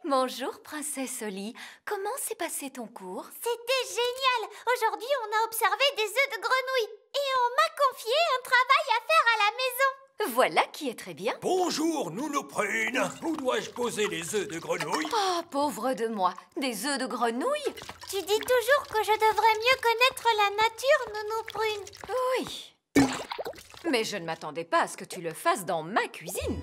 Bonjour, princesse Oli. Comment s'est passé ton cours? C'était génial. Aujourd'hui, on a observé des œufs de grenouille. Et on m'a confié un travail à faire à la maison. Voilà qui est très bien. Bonjour, Nounou Prune. Où dois-je poser les œufs de grenouille? Oh, pauvre de moi. Des œufs de grenouille? Tu dis toujours que je devrais mieux connaître la nature, Nounou Prune. Oui. Mais je ne m'attendais pas à ce que tu le fasses dans ma cuisine.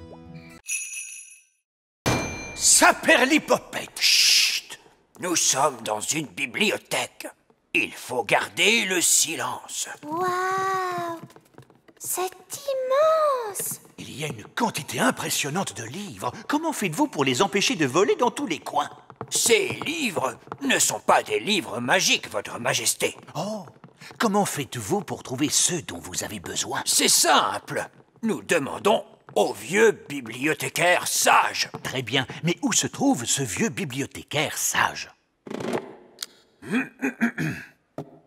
Saperlipopette. Chut! Nous sommes dans une bibliothèque. Il faut garder le silence. Waouh! C'est immense! Il y a une quantité impressionnante de livres. Comment faites-vous pour les empêcher de voler dans tous les coins? Ces livres ne sont pas des livres magiques, Votre Majesté. Oh! Comment faites-vous pour trouver ceux dont vous avez besoin? C'est simple. Nous demandons au vieux bibliothécaire sage. Très bien, mais où se trouve ce vieux bibliothécaire sage?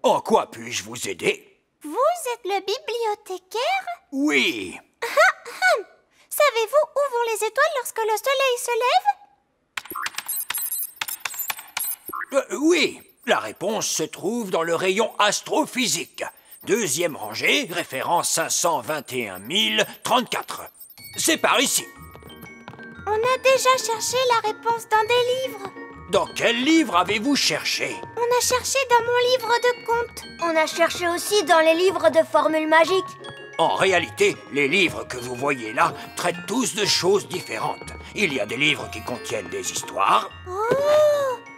En quoi puis-je vous aider? Vous êtes le bibliothécaire? Oui. Savez-vous où vont les étoiles lorsque le soleil se lève? Oui. La réponse se trouve dans le rayon astrophysique. Deuxième rangée, référence 521 034. C'est par ici. On a déjà cherché la réponse dans des livres. Dans quel livre avez-vous cherché? On a cherché dans mon livre de contes. On a cherché aussi dans les livres de formules magiques. En réalité, les livres que vous voyez là traitent tous de choses différentes. Il y a des livres qui contiennent des histoires. Oh!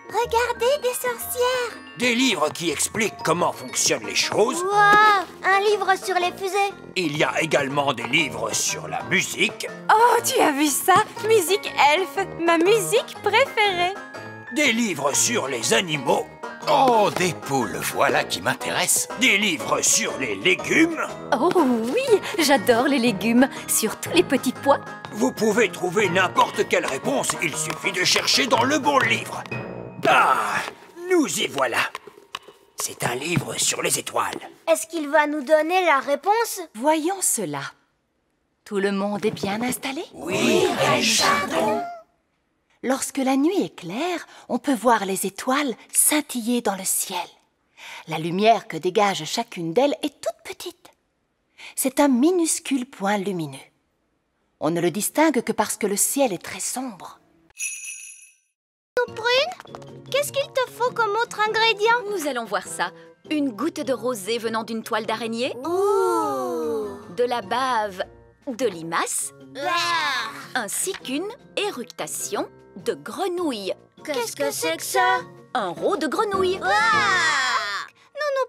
Regardez, des sorcières! Des livres qui expliquent comment fonctionnent les choses. Waouh! Un livre sur les fusées. Il y a également des livres sur la musique. Oh, tu as vu ça? Musique elfe, ma musique préférée. Des livres sur les animaux. Oh, des poules, voilà qui m'intéresse. Des livres sur les légumes. Oh oui, j'adore les légumes, surtout les petits pois. Vous pouvez trouver n'importe quelle réponse, il suffit de chercher dans le bon livre. Ah, nous y voilà. C'est un livre sur les étoiles. Est-ce qu'il va nous donner la réponse? Voyons cela. Tout le monde est bien installé? Oui, Reine Chardon. Lorsque la nuit est claire, on peut voir les étoiles scintiller dans le ciel. La lumière que dégage chacune d'elles est toute petite. C'est un minuscule point lumineux. On ne le distingue que parce que le ciel est très sombre. Prune, qu'est-ce qu'il te faut comme autre ingrédient? Nous allons voir ça. Une goutte de rosée venant d'une toile d'araignée. Oh! De la bave de limace. Ainsi qu'une éructation de grenouille. Qu'est-ce que c'est que ça? Un rot de grenouille. Nounou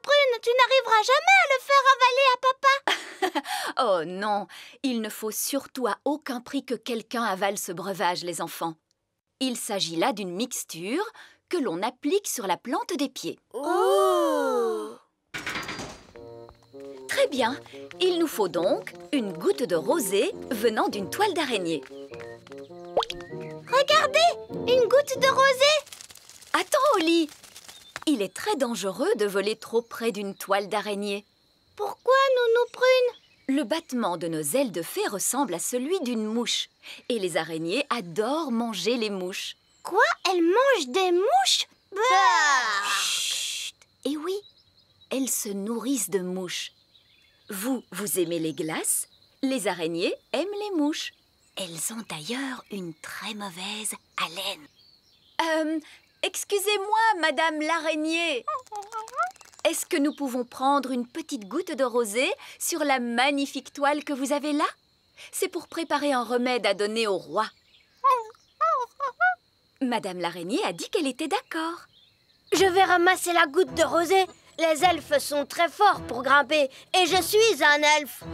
Prune, tu n'arriveras jamais à le faire avaler à papa. Oh non, il ne faut surtout à aucun prix que quelqu'un avale ce breuvage, les enfants. Il s'agit là d'une mixture que l'on applique sur la plante des pieds. Oh! Très bien, il nous faut donc une goutte de rosée venant d'une toile d'araignée. Regardez, une goutte de rosée. Attends, Oli, il est très dangereux de voler trop près d'une toile d'araignée. Pourquoi, Nounou Prune? Le battement de nos ailes de fée ressemble à celui d'une mouche. Et les araignées adorent manger les mouches. Quoi? Elles mangent des mouches? Bah! Chut! Et oui, elles se nourrissent de mouches. Vous aimez les glaces? Les araignées aiment les mouches. Elles ont d'ailleurs une très mauvaise haleine. Excusez-moi, Madame l'araignée. Est-ce que nous pouvons prendre une petite goutte de rosée sur la magnifique toile que vous avez là? C'est pour préparer un remède à donner au roi. Madame l'araignée a dit qu'elle était d'accord. Je vais ramasser la goutte de rosée. Les elfes sont très forts pour grimper et je suis un elfe.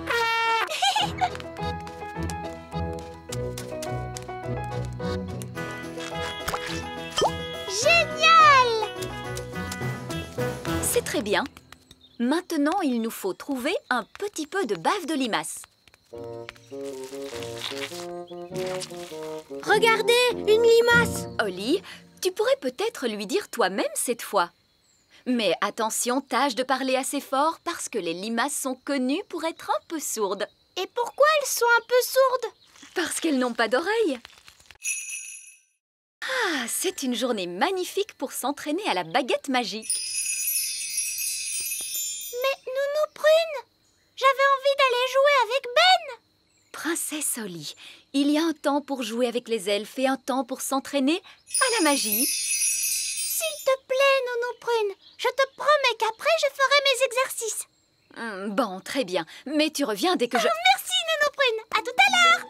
Génial! C'est très bien. Maintenant, il nous faut trouver un petit peu de bave de limace. Regardez, une limace! Oli, tu pourrais peut-être lui dire toi-même cette fois. Mais attention, tâche de parler assez fort parce que les limaces sont connues pour être un peu sourdes. Et pourquoi elles sont un peu sourdes? Parce qu'elles n'ont pas d'oreilles. Ah, c'est une journée magnifique pour s'entraîner à la baguette magique. Mais Nounou Prune, j'avais envie d'aller jouer avec Ben. Princesse Oli, il y a un temps pour jouer avec les elfes et un temps pour s'entraîner à la magie. S'il te plaît, Nounou Prune, je te promets qu'après je ferai mes exercices. Bon, très bien, mais tu reviens dès que je... Merci, Nounou Prune, à tout à l'heure.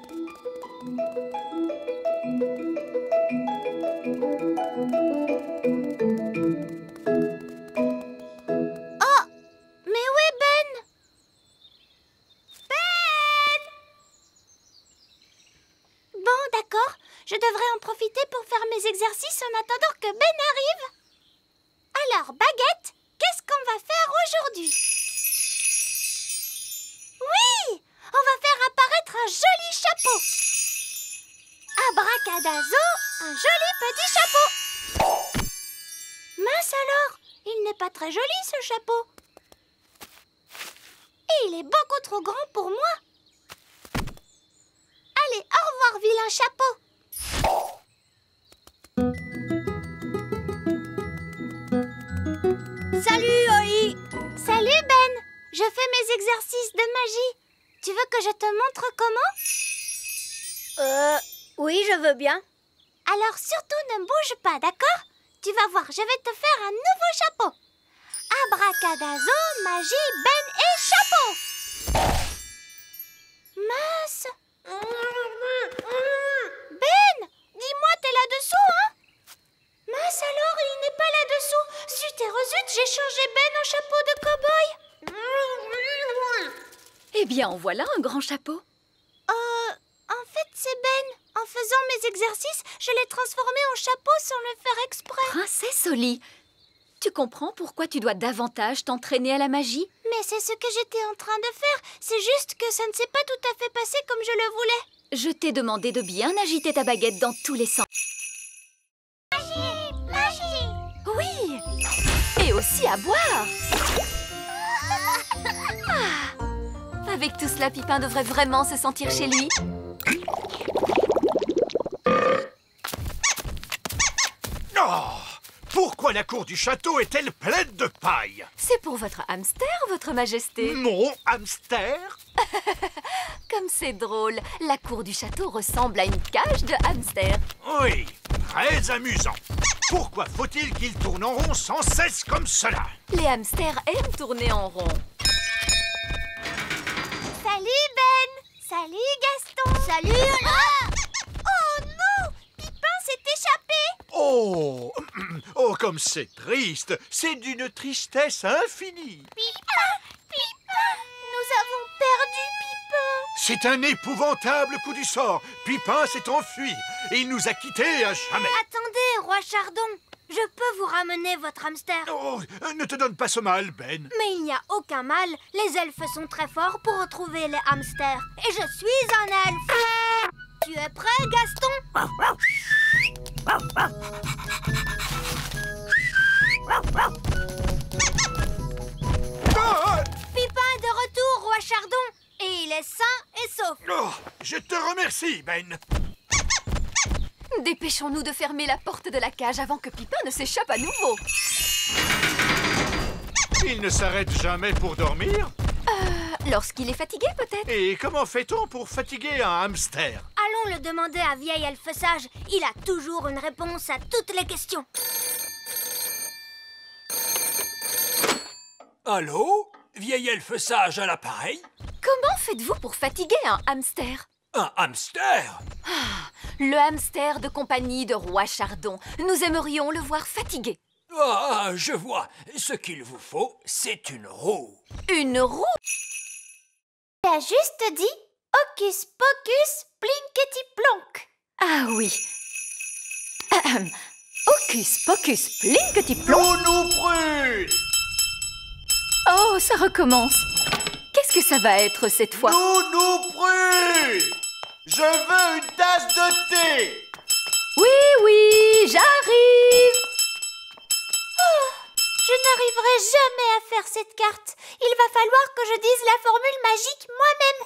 Oh, mais où est Ben? Ben! Bon, d'accord, je devrais en profiter pour faire mes exercices en attendant que Ben arrive. Alors, Baguette, qu'est-ce qu'on va faire aujourd'hui? Oui, on va faire apparaître un joli chapeau. Abracadazo, un joli petit chapeau. Mince alors, il n'est pas très joli ce chapeau. Et il est beaucoup trop grand pour moi. Allez, au revoir vilain chapeau. Salut, Oli! Salut, Ben! Je fais mes exercices de magie. Tu veux que je te montre comment? Oui, je veux bien. Alors surtout ne bouge pas, d'accord? Tu vas voir, je vais te faire un nouveau chapeau. Abracadazo, magie, Ben et chapeau! Mince! Ben! Dis-moi, t'es là-dessous, hein? Mince alors, il n'est pas là-dessous. Zut et rezut, j'ai changé Ben en chapeau de cow-boy. Eh bien, en voilà un grand chapeau. En fait, c'est Ben. En faisant mes exercices, je l'ai transformé en chapeau sans le faire exprès. Princesse Oli, tu comprends pourquoi tu dois davantage t'entraîner à la magie? Mais c'est ce que j'étais en train de faire. C'est juste que ça ne s'est pas tout à fait passé comme je le voulais. Je t'ai demandé de bien agiter ta baguette dans tous les sens. Magie! Magie! Oui! Et aussi à boire! Ah, avec tout cela, Pipin devrait vraiment se sentir chez lui. Oh! Pourquoi la cour du château est-elle pleine de paille? C'est pour votre hamster, votre majesté. Mon hamster? Comme c'est drôle, la cour du château ressemble à une cage de hamster. Oui, très amusant. Pourquoi faut-il qu'il tourne en rond sans cesse comme cela? Les hamsters aiment tourner en rond. Salut Ben! Salut Gaston! Salut! Oh non! Pipin s'est échappé! Oh! Oh, comme c'est triste! C'est d'une tristesse infinie! Pipin! Pipin! Nous avons perdu Pipin! C'est un épouvantable coup du sort! Pipin s'est enfui et il nous a quittés à jamais! Attendez, Roi Chardon! Je peux vous ramener votre hamster. Oh, ne te donne pas ce mal, Ben! Mais il n'y a aucun mal. Les elfes sont très forts pour retrouver les hamsters. Et je suis un elfe! Tu es prêt, Gaston? Pipin est de retour, Roi Chardon. Et il est sain et sauf. Oh, je te remercie, Ben! Dépêchons-nous de fermer la porte de la cage avant que Pipin ne s'échappe à nouveau. Il ne s'arrête jamais pour dormir? Lorsqu'il est fatigué, peut-être. Et comment fait-on pour fatiguer un hamster? Allons le demander à Vieil Elfe Sage. Il a toujours une réponse à toutes les questions. Allô? Vieil elfe sage à l'appareil? Comment faites-vous pour fatiguer un hamster? Un hamster? Le hamster de compagnie de Roi Chardon. Nous aimerions le voir fatigué. Ah, je vois. Ce qu'il vous faut, c'est une roue. Une roue? Tu as juste dit Hocus Pocus Plinkety Plonk. Ah oui. Hocus Pocus Plinkety Plonk. Nounou Prune! Oh, ça recommence. Qu'est-ce que ça va être cette fois? Nounou Prune! Je veux une tasse de thé! Oui, j'arrive! Oh, je n'arriverai jamais à faire cette carte. Il va falloir que je dise la formule magique moi-même.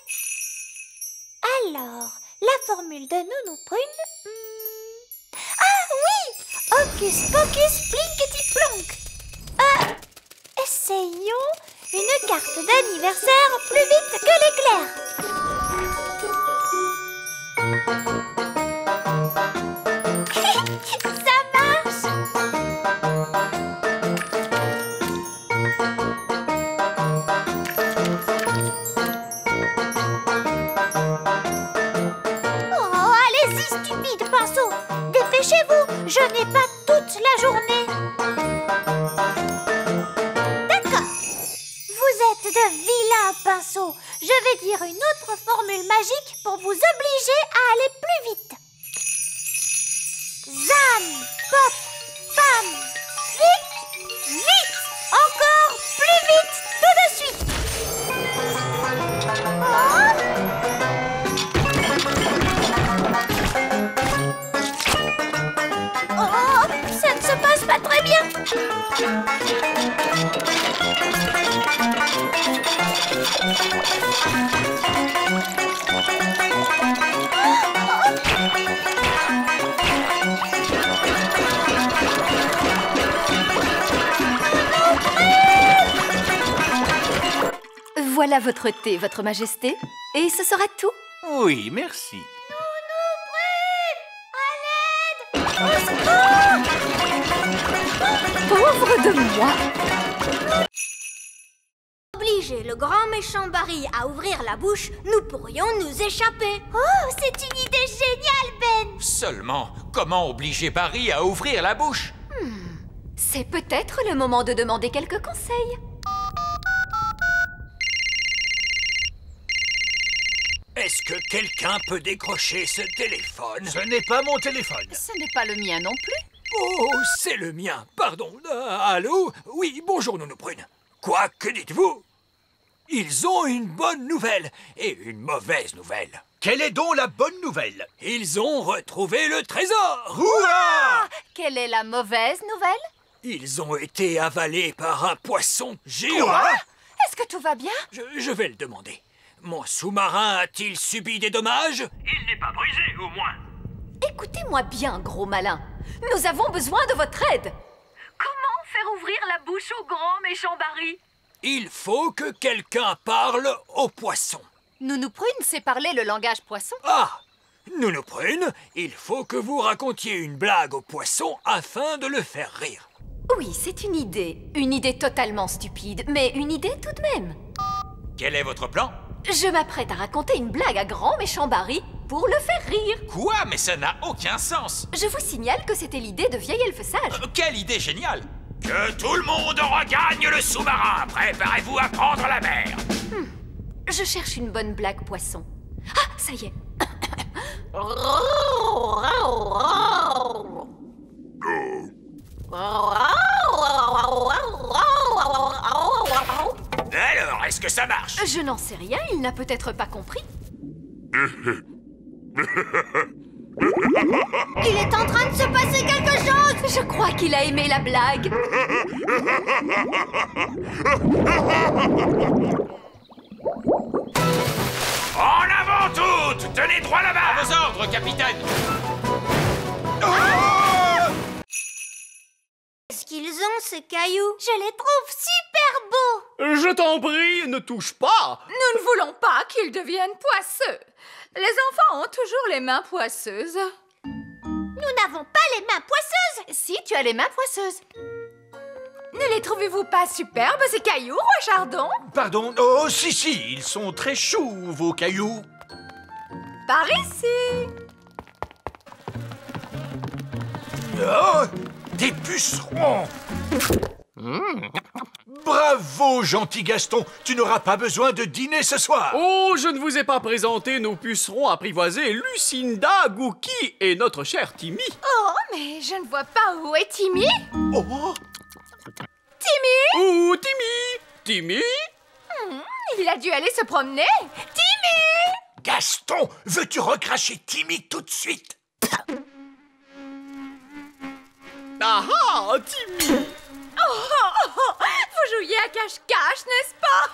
Alors, la formule de Nounou Prune... Ah oui! Hocus pocus plinkety plonk. Essayons une carte d'anniversaire plus vite que l'éclair. Ça marche! Oh, allez-y, stupide pinceau! Dépêchez-vous, je n'ai pas toute la journée. D'accord. Vous êtes de vilains pinceaux. Je vais dire une autre formule magique pour vous obliger à aller plus vite. Zam, pop, pam, vite, vite. Encore plus vite, tout de suite. Oh, ça ne se passe pas très bien. Voilà votre thé, votre majesté. Et ce sera tout. Oui, merci. Pauvre de moi! Obliger le grand méchant Barry à ouvrir la bouche, nous pourrions nous échapper. Oh, c'est une idée géniale, Ben. Seulement, comment obliger Barry à ouvrir la bouche? C'est peut-être le moment de demander quelques conseils. Est-ce que quelqu'un peut décrocher ce téléphone? Ce n'est pas mon téléphone. Ce n'est pas le mien non plus. Oh, c'est le mien, pardon. Allô? Oui, bonjour, Nounou Prune. Quoi? Que dites-vous? Ils ont une bonne nouvelle et une mauvaise nouvelle. Quelle est donc la bonne nouvelle? Ils ont retrouvé le trésor! Hurrah! Quelle est la mauvaise nouvelle? Ils ont été avalés par un poisson géant. Quoi? Est-ce que tout va bien? Je vais le demander. Mon sous-marin a-t-il subi des dommages? Il n'est pas brisé, au moins. Écoutez-moi bien, gros malin. Nous avons besoin de votre aide. Comment faire ouvrir la bouche au grand méchant Barry? Il faut que quelqu'un parle au poisson. Nounou Prune sait parler le langage poisson. Ah! Nounou Prune, il faut que vous racontiez une blague au poisson afin de le faire rire. Oui, c'est une idée. Une idée totalement stupide, mais une idée tout de même. Quel est votre plan? Je m'apprête à raconter une blague à grand méchant Barry pour le faire rire. Quoi? Mais ça n'a aucun sens. Je vous signale que c'était l'idée de vieil elfe sage. Quelle idée géniale! Que tout le monde regagne le sous-marin. Préparez-vous à prendre la mer. Je cherche une bonne blague poisson. Ah, ça y est. Alors, est-ce que ça marche? Je n'en sais rien, il n'a peut-être pas compris. Il est en train de se passer quelque chose. Je crois qu'il a aimé la blague. En avant toutes! Tenez droit là-bas! À vos ordres, capitaine! Qu'est-ce qu'ils ont, ces cailloux? Je les trouve super beaux. Je t'en prie, ne touche pas. Nous ne voulons pas qu'ils deviennent poisseux. Les enfants ont toujours les mains poisseuses. Nous n'avons pas les mains poisseuses. Si, tu as les mains poisseuses. Ne les trouvez-vous pas superbes, ces cailloux, Roi Chardon? Pardon? Oh, si, ils sont très choux, vos cailloux. Par ici. Oh, des pucerons! Bravo, gentil Gaston. Tu n'auras pas besoin de dîner ce soir. Oh, je ne vous ai pas présenté nos pucerons apprivoisés, Lucinda, Gookie et notre cher Timmy. Oh, mais je ne vois pas où est Timmy. Oh! Timmy? Ouh, Timmy! Timmy? Il a dû aller se promener. Timmy! Gaston, veux-tu recracher Timmy tout de suite? Ah ah, Timmy! Oh, vous jouiez à cache-cache, n'est-ce pas?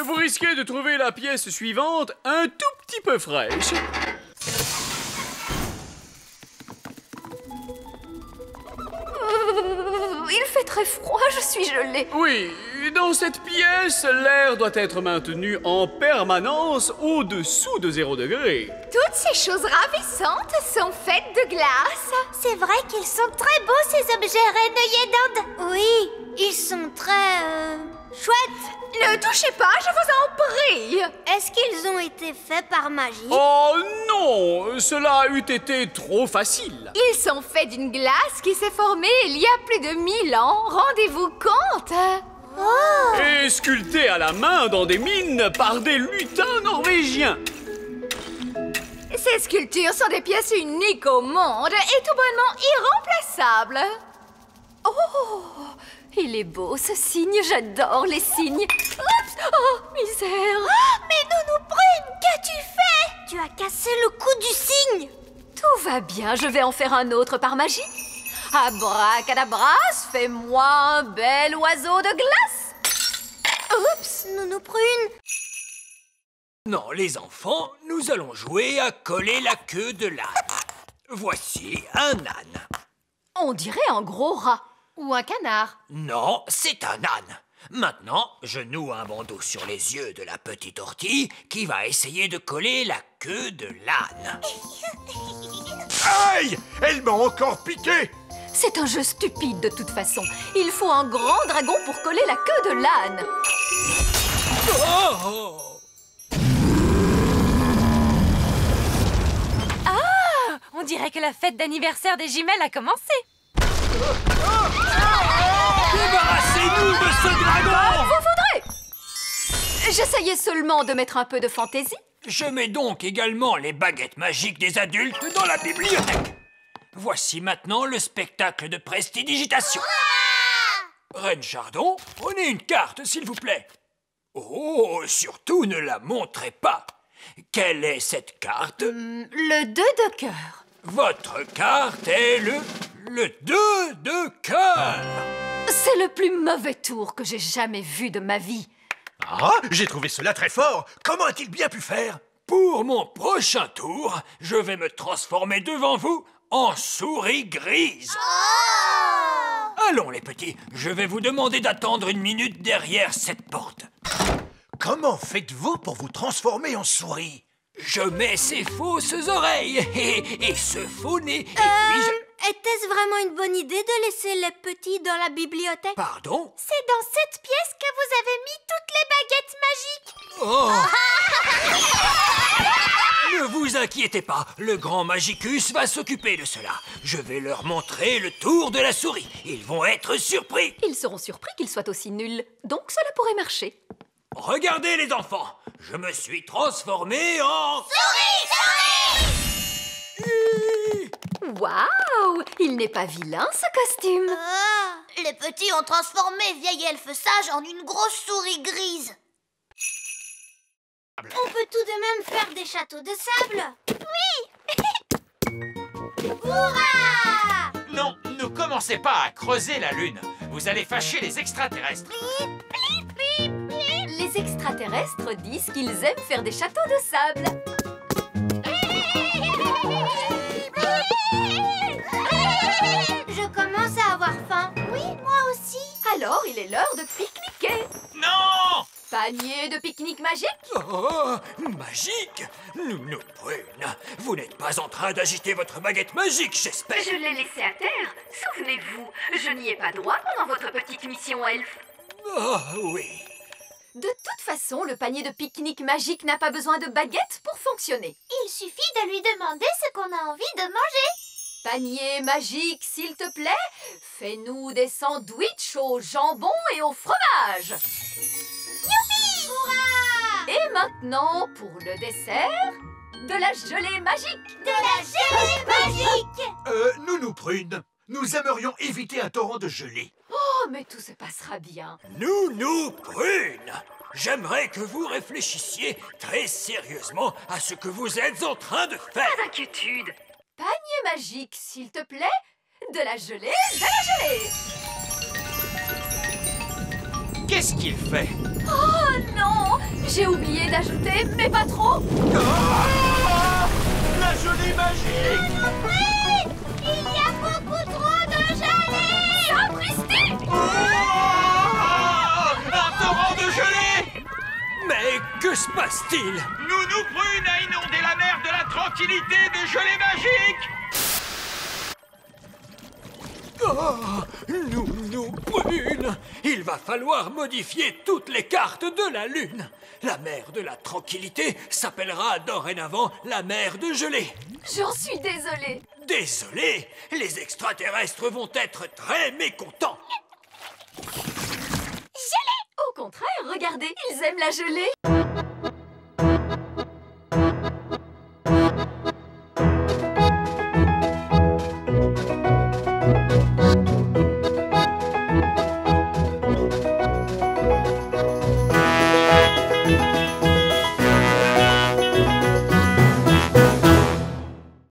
Vous risquez de trouver la pièce suivante un tout petit peu fraîche. Il fait très froid, je suis gelée. Oui, dans cette pièce, l'air doit être maintenu en permanence au-dessous de 0 degré. Toutes ces choses ravissantes sont faites de glace. C'est vrai qu'ils sont très beaux, ces objets renouillés d'Inde. Oui, ils sont très... chouettes. Ne touchez pas, je vous en prie. Est-ce qu'ils ont été faits par magie? Oh non, cela eût été trop facile. Ils sont faits d'une glace qui s'est formée il y a plus de 1000 ans. Rendez-vous compte? Oh! Et sculptés à la main dans des mines par des lutins norvégiens. Ces sculptures sont des pièces uniques au monde et tout bonnement irremplaçables. Oh, il est beau ce cygne, j'adore les cygnes. Oups, oh, misère. Mais Nounou Prune, qu'as-tu fait? Tu as cassé le cou du cygne. Tout va bien, je vais en faire un autre par magie. Abracadabras, fais-moi un bel oiseau de glace. Oups, Nounou Prune. Non, les enfants, nous allons jouer à coller la queue de l'âne. Voici un âne. On dirait un gros rat. Ou un canard. Non, c'est un âne. Maintenant, je noue un bandeau sur les yeux de la petite ortie qui va essayer de coller la queue de l'âne. Aïe! Elle m'a encore piqué! C'est un jeu stupide de toute façon. Il faut un grand dragon pour coller la queue de l'âne. Oh! Ah! On dirait que la fête d'anniversaire des jumelles a commencé. Débarrassez-nous de ce dragon! Vous voudrez! J'essayais seulement de mettre un peu de fantaisie. Je mets donc également les baguettes magiques des adultes dans la bibliothèque. Voici maintenant le spectacle de prestidigitation. Reine Chardon, prenez une carte, s'il vous plaît. Oh, surtout ne la montrez pas. Quelle est cette carte? Le 2 de cœur. Votre carte est le 2 de cœur. C'est le plus mauvais tour que j'ai jamais vu de ma vie. Ah, j'ai trouvé cela très fort. Comment a-t-il bien pu faire? Pour mon prochain tour, je vais me transformer devant vous en souris grise. Allons, les petits, je vais vous demander d'attendre 1 minute derrière cette porte. Comment faites-vous pour vous transformer en souris? Je mets ces fausses oreilles et ce faux nez, et puis je... Était-ce vraiment une bonne idée de laisser les petits dans la bibliothèque? Pardon? C'est dans cette pièce que vous avez mis toutes les baguettes magiques. Oh! Ne vous inquiétez pas, le grand Magicus va s'occuper de cela. Je vais leur montrer le tour de la souris. Ils vont être surpris. Ils seront surpris qu'ils soient aussi nuls, donc cela pourrait marcher. Regardez les enfants, je me suis transformé en... Souris! Waouh! Il n'est pas vilain, ce costume. Les petits ont transformé vieille elfe sage en une grosse souris grise. On peut tout de même faire des châteaux de sable. Oui. Hurrah! Non, ne commencez pas à creuser la Lune. Vous allez fâcher les extraterrestres. Les extraterrestres disent qu'ils aiment faire des châteaux de sable. Je commence à avoir faim. Oui, moi aussi. Alors, il est l'heure de pique-niquer. Non! Panier de pique-nique magique? Oh, magique? Nounou Prune, vous n'êtes pas en train d'agiter votre baguette magique, j'espère. Je l'ai laissé à terre. Souvenez-vous, je n'y ai pas droit pendant votre petite mission elfe. Oh, oui. De toute façon, le panier de pique-nique magique n'a pas besoin de baguette pour fonctionner. Il suffit de lui demander ce qu'on a envie de manger. Panier magique, s'il te plaît, fais-nous des sandwichs au jambon et au fromage. Youpi! Hurrah! Et maintenant, pour le dessert, de la gelée magique. De la gelée magique! Nounou Prune, nous aimerions éviter un torrent de gelée. Oh, mais tout se passera bien. Nounou Prune, j'aimerais que vous réfléchissiez très sérieusement à ce que vous êtes en train de faire. Pas d'inquiétude. Panier magique, s'il te plaît, de la gelée, de la gelée. Qu'est-ce qu'il fait? Oh non! J'ai oublié d'ajouter, mais pas trop. Ah, la gelée magique! Oui! Il y a beaucoup trop de gelée! Sapristi! Un torrent de gelée! Mais que se passe-t-il? Nounou Prune a inondé la mer de la tranquillité de gelée magique! Oh, Nounou Prune! Il va falloir modifier toutes les cartes de la Lune. La mer de la tranquillité s'appellera dorénavant la mer de gelée. J'en suis désolée. Désolé, les extraterrestres vont être très mécontents. Gelée! Au contraire, regardez, ils aiment la gelée.